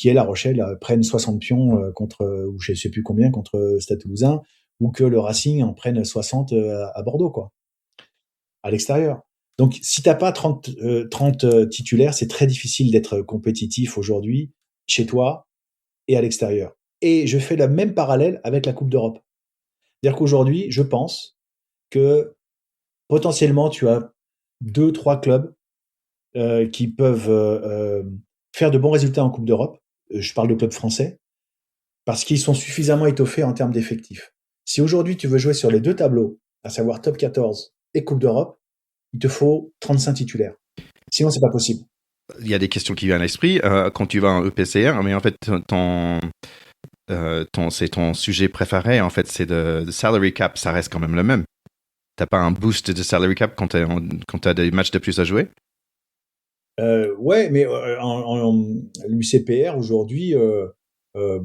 prenne 60 pions ou je sais plus combien, contre Stade Toulousain, ou que le Racing en prenne 60 à Bordeaux, quoi, à l'extérieur. Donc, si t'as pas 30 titulaires, c'est très difficile d'être compétitif aujourd'hui, chez toi, et à l'extérieur. Et je fais le même parallèle avec la Coupe d'Europe. C'est-à-dire qu'aujourd'hui, je pense que potentiellement, tu as 2-3 clubs qui peuvent faire de bons résultats en Coupe d'Europe. Je parle de clubs français, parce qu'ils sont suffisamment étoffés en termes d'effectifs. Si aujourd'hui, tu veux jouer sur les deux tableaux, à savoir top 14 et Coupe d'Europe, il te faut 35 titulaires. Sinon, c'est pas possible. Il y a des questions qui viennent à l'esprit quand tu vas en EPCR, mais en fait, c'est ton sujet préféré, en fait, c'est de salary cap, ça reste quand même le même. T'as pas un boost de salary cap quand t'as des matchs de plus à jouer? Ouais, mais en l'UCPR aujourd'hui, le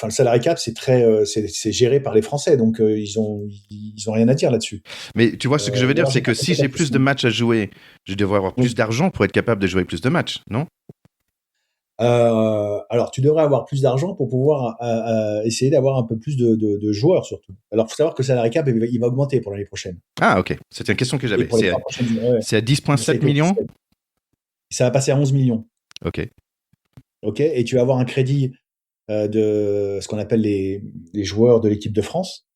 salary cap, c'est géré par les Français, donc ils ont rien à dire là-dessus. Mais tu vois, ce que je veux dire, c'est que si j'ai plus de matchs à jouer, je devrais avoir plus d'argent pour être capable de jouer plus de matchs, non? Alors, tu devrais avoir plus d'argent pour pouvoir essayer d'avoir un peu plus de joueurs, surtout. Alors, il faut savoir que le salary cap, il va augmenter pour l'année prochaine. Ah, ok. C'était une question que j'avais. C'est à 10,7 millions? Ça va passer à 11 millions. Ok. Et tu vas avoir un crédit de ce qu'on appelle les joueurs de l'équipe de France,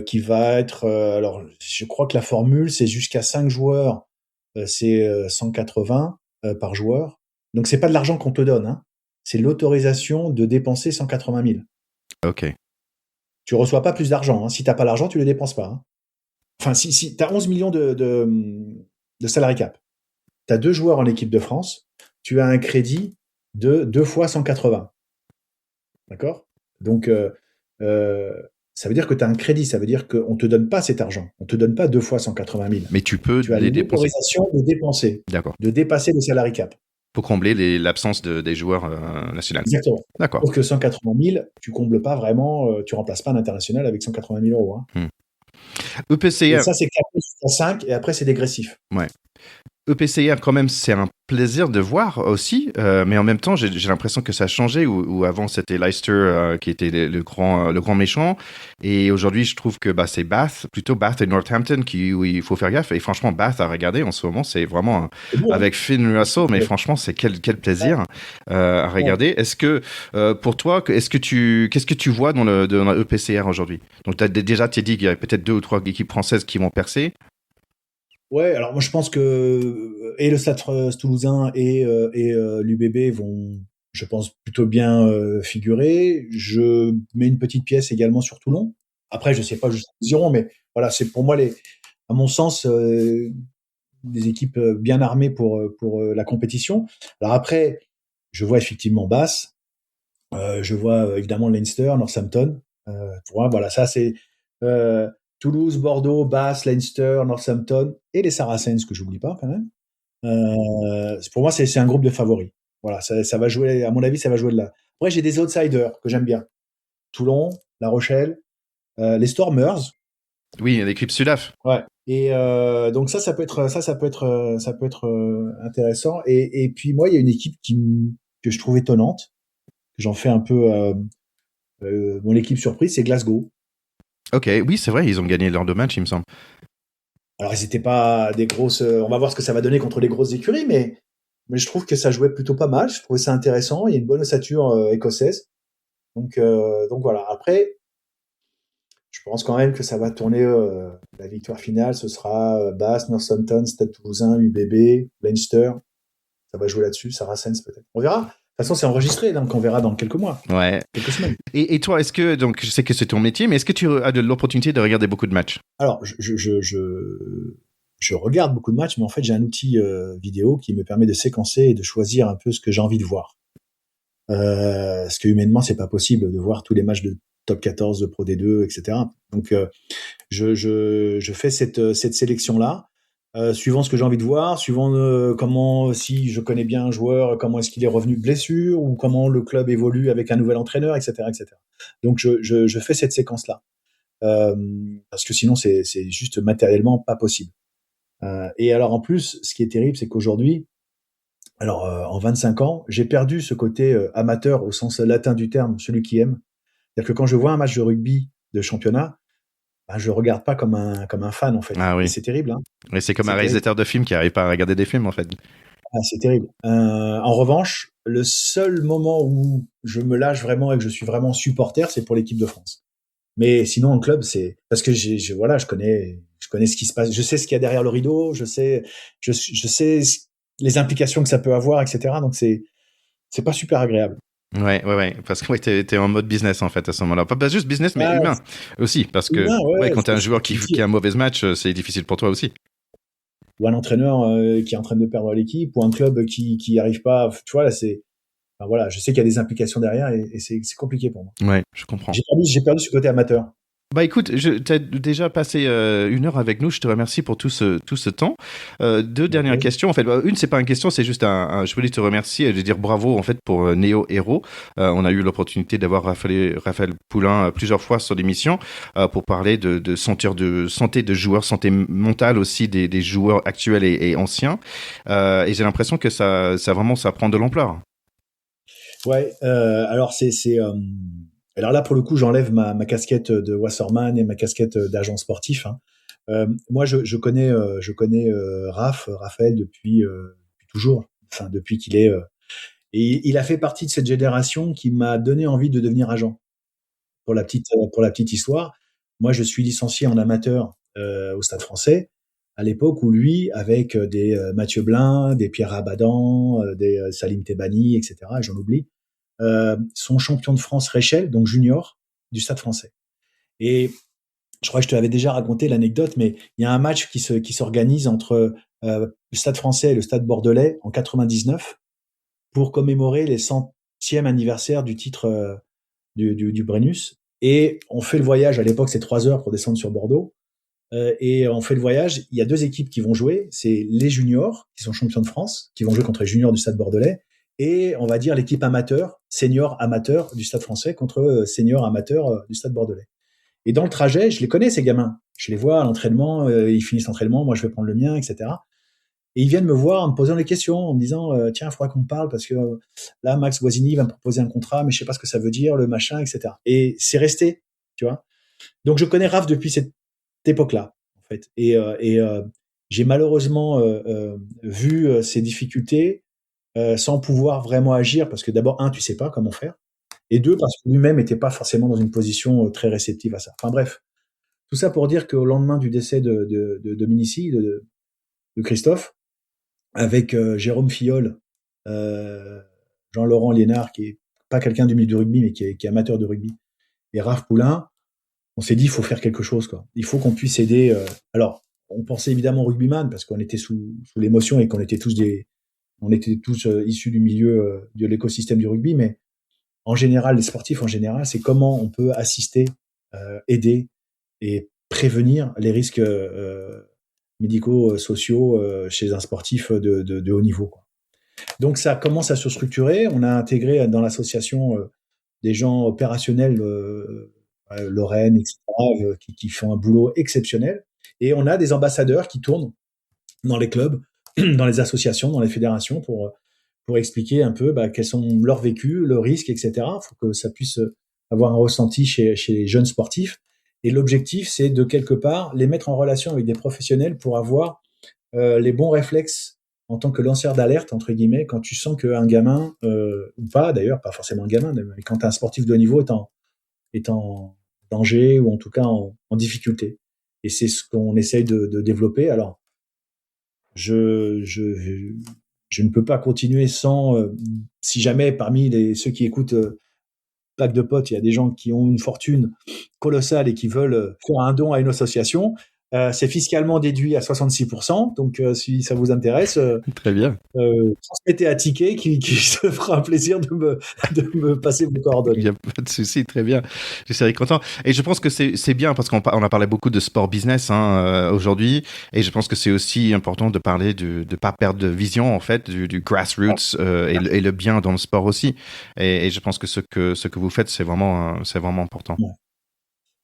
qui va être... alors, je crois que la formule, c'est jusqu'à 5 joueurs, c'est 180 par joueur. Donc, c'est pas de l'argent qu'on te donne, hein. C'est l'autorisation de dépenser 180 000. Ok. Tu reçois pas plus d'argent, hein. Si t'as pas l'argent, tu le dépenses pas, hein. Enfin, si t'as 11 millions de salary cap, t'as 2 joueurs en équipe de France, tu as un crédit de 2 fois 180. D'accord? Donc, ça veut dire que tu as un crédit, ça veut dire qu'on te donne pas cet argent. On te donne pas 2 fois 180 000. Mais tu peux as l'autorisation de dépenser. D'accord. De dépasser le salary cap. Pour combler l'absence des joueurs nationaux. Exactement. D'accord. Pour que 180 000, tu combles pas vraiment, tu remplaces pas un international avec 180 000 euros. Hein. EPCR. Et ça, c'est capé jusqu'à 5 et après, c'est dégressif. Ouais. EPCR, quand même, c'est un plaisir de voir aussi, mais en même temps, j'ai l'impression que ça a changé, où avant, c'était Leicester qui était le grand méchant, et aujourd'hui, je trouve que c'est plutôt Bath et Northampton où il faut faire gaffe, et franchement, Bath à regarder en ce moment, c'est vraiment, avec Finn Russell, mais franchement, c'est quel plaisir à regarder. Est-ce que, pour toi, qu'est-ce que tu vois dans le EPCR aujourd'hui? Donc, déjà, tu as dit qu'il y a peut-être 2 ou 3 équipes françaises qui vont percer. Ouais, alors moi je pense que et le Stade Toulousain et l'UBB vont, je pense, plutôt bien figurer. Je mets une petite pièce également sur Toulon. Après, je sais pas jusqu'où ils iront, mais voilà, c'est pour moi à mon sens, des équipes bien armées pour la compétition. Alors après, je vois effectivement Bath, je vois évidemment Leinster, Northampton. Pour moi, voilà, ça c'est euh, Toulouse, Bordeaux, Bath, Leinster, Northampton et les Saracens que j'oublie pas quand même. Pour moi, c'est un groupe de favoris. Voilà, ça va jouer. À mon avis, ça va jouer de là. Après, j'ai des outsiders que j'aime bien. Toulon, La Rochelle, les Stormers. Oui, l'équipe Sudaf. Ouais. Et donc ça peut être intéressant. Et puis moi, il y a une équipe que je trouve étonnante, que j'en fais un peu mon équipe surprise, c'est Glasgow. Ok, oui, c'est vrai, ils ont gagné leurs 2 matchs, il me semble. Alors ils n'étaient pas des grosses. On va voir ce que ça va donner contre les grosses écuries, mais je trouve que ça jouait plutôt pas mal. Je trouvais ça intéressant. Il y a une bonne ossature écossaise. Donc voilà. Après, je pense quand même que ça va tourner. La victoire finale, ce sera Bath, Northampton, Stade Toulousain, UBB, Leinster. Ça va jouer là-dessus, Saracens peut-être. On verra. De toute façon, c'est enregistré, donc on verra dans quelques mois, Ouais. quelques semaines. Et toi, est-ce que, donc je sais que c'est ton métier, mais est-ce que tu as de l'opportunité de regarder beaucoup de matchs? Alors, je regarde beaucoup de matchs, mais en fait, j'ai un outil vidéo qui me permet de séquencer et de choisir un peu ce que j'ai envie de voir. Parce que humainement, c'est pas possible de voir tous les matchs de top 14, de Pro D2, etc. Donc, je fais cette sélection-là, suivant ce que j'ai envie de voir, suivant comment, si je connais bien un joueur, comment est-ce qu'il est revenu de blessure, ou comment le club évolue avec un nouvel entraîneur, etc., etc. Donc, je fais cette séquence-là. Parce que sinon, c'est juste matériellement pas possible. Et alors, en plus, ce qui est terrible, c'est qu'aujourd'hui, alors, en 25 ans, j'ai perdu ce côté amateur au sens latin du terme, celui qui aime. C'est-à-dire que quand je vois un match de rugby de championnat, ben, je regarde pas comme un fan, en fait. Ah Et oui. c'est terrible, hein. Mais c'est comme un C'est terrible. réalisateur de film qui n'arrive pas à regarder des films, en fait. Ah, c'est terrible. En revanche, le seul moment où je me lâche vraiment et que je suis vraiment supporter, c'est pour l'équipe de France. Mais sinon, en club, c'est parce que voilà, je connais ce qui se passe, je sais ce qu'il y a derrière le rideau, je sais les implications que ça peut avoir, etc. Donc c'est pas super agréable. Ouais, parce que ouais, t'es en mode business en fait à ce moment-là. Pas juste business, mais Ah, humain aussi, parce c'est que humain, ouais, ouais, ouais, quand t'as un joueur c'est difficile. qui a un mauvais match, c'est difficile pour toi aussi. Ou un entraîneur qui est en train de perdre l'équipe, ou un club qui arrive pas. Tu vois, là, enfin, voilà, je sais qu'il y a des implications derrière et c'est compliqué pour moi. Ouais, je comprends. J'ai perdu ce côté amateur. Bah écoute, t'as déjà passé 1 heure avec nous. Je te remercie pour tout ce temps. Deux dernières Ok. questions. En fait, une c'est pas une question, c'est juste je voulais te remercier et de dire bravo en fait pour Néo Hero. On a eu l'opportunité d'avoir Raphaël Poulain plusieurs fois sur l'émission pour parler de santé de joueurs, santé mentale aussi des joueurs actuels et anciens. Et j'ai l'impression que ça vraiment ça prend de l'ampleur. Ouais, alors alors là pour le coup j'enlève ma casquette de Wasserman et ma casquette d'agent sportif, hein. Moi je connais Raphaël depuis toujours, enfin depuis qu'il est et il a fait partie de cette génération qui m'a donné envie de devenir agent. Pour la petite histoire, moi je suis licencié en amateur au Stade Français à l'époque où lui, avec des Mathieu Blin, des Pierre Abadan, des Salim Tebani, etc., et j'en oublie, sont champions de France Réchelle, donc junior, du Stade Français. Et je crois que je te l'avais déjà raconté l'anecdote, mais il y a un match qui s'organise entre le Stade Français et le Stade Bordelais en 99 pour commémorer les 100e anniversaire du titre du Brennus. Et on fait le voyage, à l'époque c'est 3 heures pour descendre sur Bordeaux, et on fait le voyage, il y a 2 équipes qui vont jouer, c'est les juniors, qui sont champions de France, qui vont jouer contre les juniors du Stade Bordelais, et on va dire l'équipe amateur, senior amateur du Stade Français contre senior amateur du Stade Bordelais. Et dans le trajet, je les connais ces gamins, je les vois à l'entraînement, ils finissent l'entraînement, moi je vais prendre le mien, etc. Et ils viennent me voir en me posant des questions, en me disant tiens, il faudra qu'on parle parce que là, Max Guazzini va me proposer un contrat, mais je sais pas ce que ça veut dire, le machin, etc. Et c'est resté, tu vois. Donc je connais Raph depuis cette époque-là, en fait. Et j'ai malheureusement vu ces difficultés sans pouvoir vraiment agir, parce que d'abord, un, tu sais pas comment faire, et deux, parce que lui-même n'était pas forcément dans une position très réceptive à ça. Enfin bref, tout ça pour dire qu'au lendemain du décès de Dominici, Christophe, avec Jérôme Fillol, Jean-Laurent Liénard, qui est pas quelqu'un du milieu du rugby, mais qui est amateur de rugby, et Raph Poulain, on s'est dit, il faut faire quelque chose, quoi. Il faut qu'on puisse aider. Alors, on pensait évidemment au rugbyman, parce qu'on était sous l'émotion et qu'on était tous issus du milieu de l'écosystème du rugby, mais en général, les sportifs en général, c'est comment on peut assister, aider et prévenir les risques médicaux, sociaux chez un sportif de haut niveau, quoi. Donc ça commence à se structurer. On a intégré dans l'association des gens opérationnels, Lorraine, etc., qui font un boulot exceptionnel. Et on a des ambassadeurs qui tournent dans les clubs, dans les associations, dans les fédérations pour expliquer un peu quels sont leurs vécus, leurs risques, etc. Il faut que ça puisse avoir un ressenti chez les jeunes sportifs. Et l'objectif, c'est de quelque part les mettre en relation avec des professionnels pour avoir les bons réflexes en tant que lanceur d'alerte, entre guillemets, quand tu sens qu'un gamin, ou pas d'ailleurs, pas forcément un gamin, mais quand un sportif de haut niveau est en danger ou en tout cas en difficulté. Et c'est ce qu'on essaye de développer. Alors, je ne peux pas continuer sans, si jamais parmi ceux qui écoutent Plaque de Potes, il y a des gens qui ont une fortune colossale et qui veulent faire un don à une association. C'est fiscalement déduit à 66%. Donc, si ça vous intéresse, Très bien. Transmettez à Ticket qui se fera un plaisir de me passer vos coordonnées. Il n'y a pas de souci, très bien. Je serais content. Et je pense que c'est bien parce qu'on a parlé beaucoup de sport business aujourd'hui. Et je pense que c'est aussi important de parler de ne pas perdre de vision, en fait, du grassroots et le bien dans le sport aussi. Et je pense que ce que vous faites, c'est vraiment important. Ouais.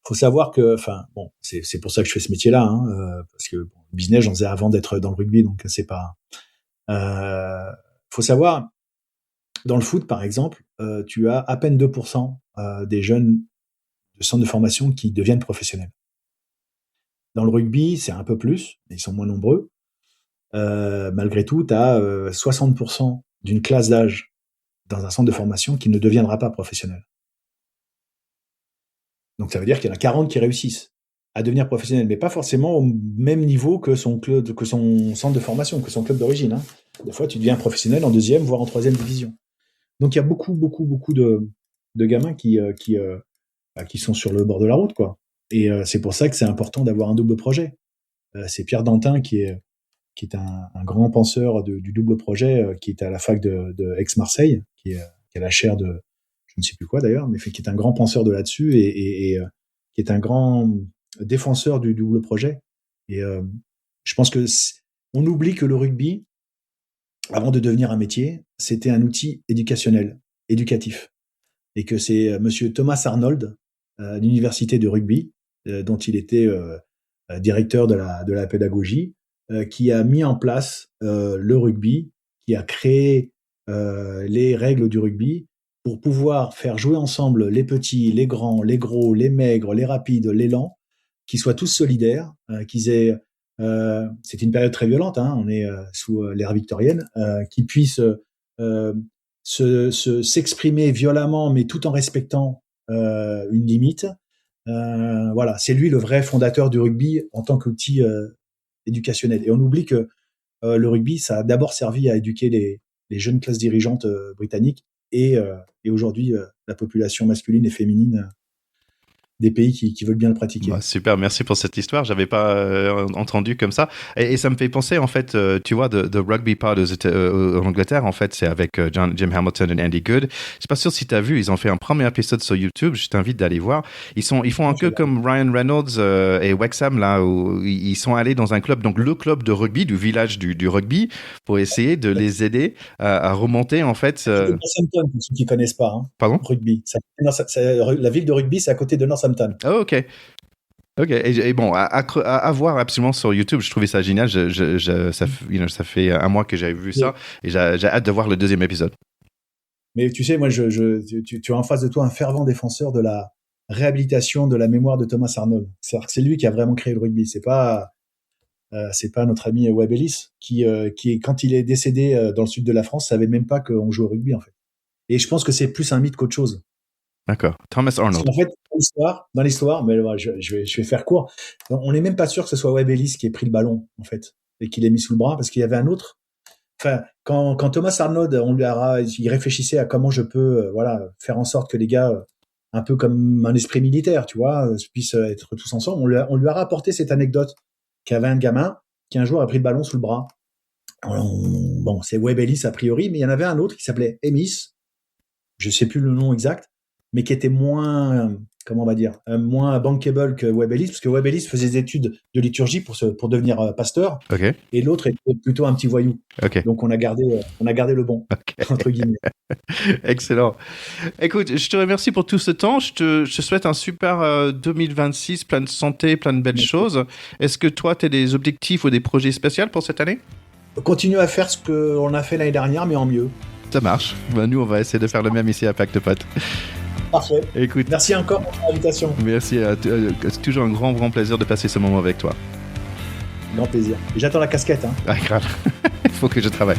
Faut savoir que, c'est pour ça que je fais ce métier-là, parce que le business, j'en faisais avant d'être dans le rugby, donc c'est pas. Faut savoir, dans le foot, par exemple, tu as à peine 2% des jeunes de centre de formation qui deviennent professionnels. Dans le rugby, c'est un peu plus, mais ils sont moins nombreux. Malgré tout, tu as 60% d'une classe d'âge dans un centre de formation qui ne deviendra pas professionnel. Donc ça veut dire qu'il y en a 40 qui réussissent à devenir professionnels, mais pas forcément au même niveau que son club, que son centre de formation, que son club d'origine. Des fois, tu deviens professionnel en 2e, voire en 3e division. Donc il y a beaucoup de gamins qui sont sur le bord de la route, quoi. Et c'est pour ça que c'est important d'avoir un double projet. C'est Pierre Dantin qui est un grand penseur du double projet, qui est à la fac de Aix-Marseille, qui a la chaire de je ne sais plus quoi d'ailleurs, mais qui est un grand penseur de là-dessus et qui est un grand défenseur du double projet. Et je pense que on oublie que le rugby, avant de devenir un métier, c'était un outil éducationnel, éducatif, et que c'est Monsieur Thomas Arnold, à l'université de rugby, dont il était directeur de la pédagogie, qui a mis en place le rugby, qui a créé les règles du rugby pour pouvoir faire jouer ensemble les petits, les grands, les gros, les maigres, les rapides, les lents, qu'ils soient tous solidaires, qu'ils aient c'est une période très violente, on est sous l'ère victorienne, qu'ils puissent s'exprimer violemment, mais tout en respectant une limite. Voilà, c'est lui le vrai fondateur du rugby en tant qu'outil éducationnel. Et on oublie que le rugby, ça a d'abord servi à éduquer les jeunes classes dirigeantes britanniques et aujourd'hui la population masculine et féminine des pays qui veulent bien le pratiquer. Super, merci pour cette histoire. J'avais pas entendu comme ça. Et ça me fait penser, en fait, tu vois, de Rugby Pod en Angleterre, en fait, c'est avec Jim Hamilton et Andy Good. Je suis pas sûr si tu as vu, ils ont fait un premier épisode sur YouTube. Je t'invite d'aller voir. Ils font un peu comme Ryan Reynolds et Wexham, là, où ils sont allés dans un club, donc le club de rugby, du village du rugby, pour essayer de les aider à remonter, en fait. Northampton, pour ceux qui connaissent pas. Pardon? Rugby. La ville de Rugby, c'est à côté de Northampton. Oh, ok. Et bon, à voir absolument sur YouTube, je trouvais ça génial. Ça fait un mois que j'avais vu ça et j'ai hâte de voir le deuxième épisode. Mais tu sais, moi, tu as en face de toi un fervent défenseur de la réhabilitation de la mémoire de Thomas Arnold. C'est-à-dire que c'est lui qui a vraiment créé le rugby. C'est pas notre ami Webb Ellis qui quand il est décédé dans le sud de la France, savait même pas qu'on jouait au rugby en fait. Et je pense que c'est plus un mythe qu'autre chose. D'accord. Thomas Arnold. En fait, dans l'histoire, mais je vais faire court. On n'est même pas sûr que ce soit Webb Ellis qui ait pris le ballon, en fait. et qu'il ait mis sous le bras, parce qu'il y avait un autre. Enfin, quand Thomas Arnaud, il réfléchissait à comment je peux, faire en sorte que les gars, un peu comme un esprit militaire, tu vois, puissent être tous ensemble. On lui a rapporté cette anecdote qu'il y avait un gamin qui un jour a pris le ballon sous le bras. Bon, c'est Webb Ellis a priori, mais il y en avait un autre qui s'appelait Emis. Je sais plus le nom exact, mais qui était moins, comment on va dire, moins bankable que Webb Ellis, parce que Webb Ellis faisait des études de liturgie pour devenir pasteur, Ok. et l'autre était plutôt un petit voyou. Ok. Donc on a gardé le bon, entre guillemets. Excellent. Écoute, je te remercie pour tout ce temps. Je te souhaite un super 2026, plein de santé, plein de belles choses. Est-ce que toi, tu as des objectifs ou des projets spéciaux pour cette année? Continue à faire ce qu'on a fait l'année dernière, mais en mieux. Ça marche. Ben, nous, on va essayer de faire le même ici à Pacte Pote. Parfait. Écoute, merci encore pour l'invitation. Merci. C'est toujours un grand plaisir de passer ce moment avec toi. Grand plaisir. Et j'attends la casquette. Ah, grave. Il faut que je travaille.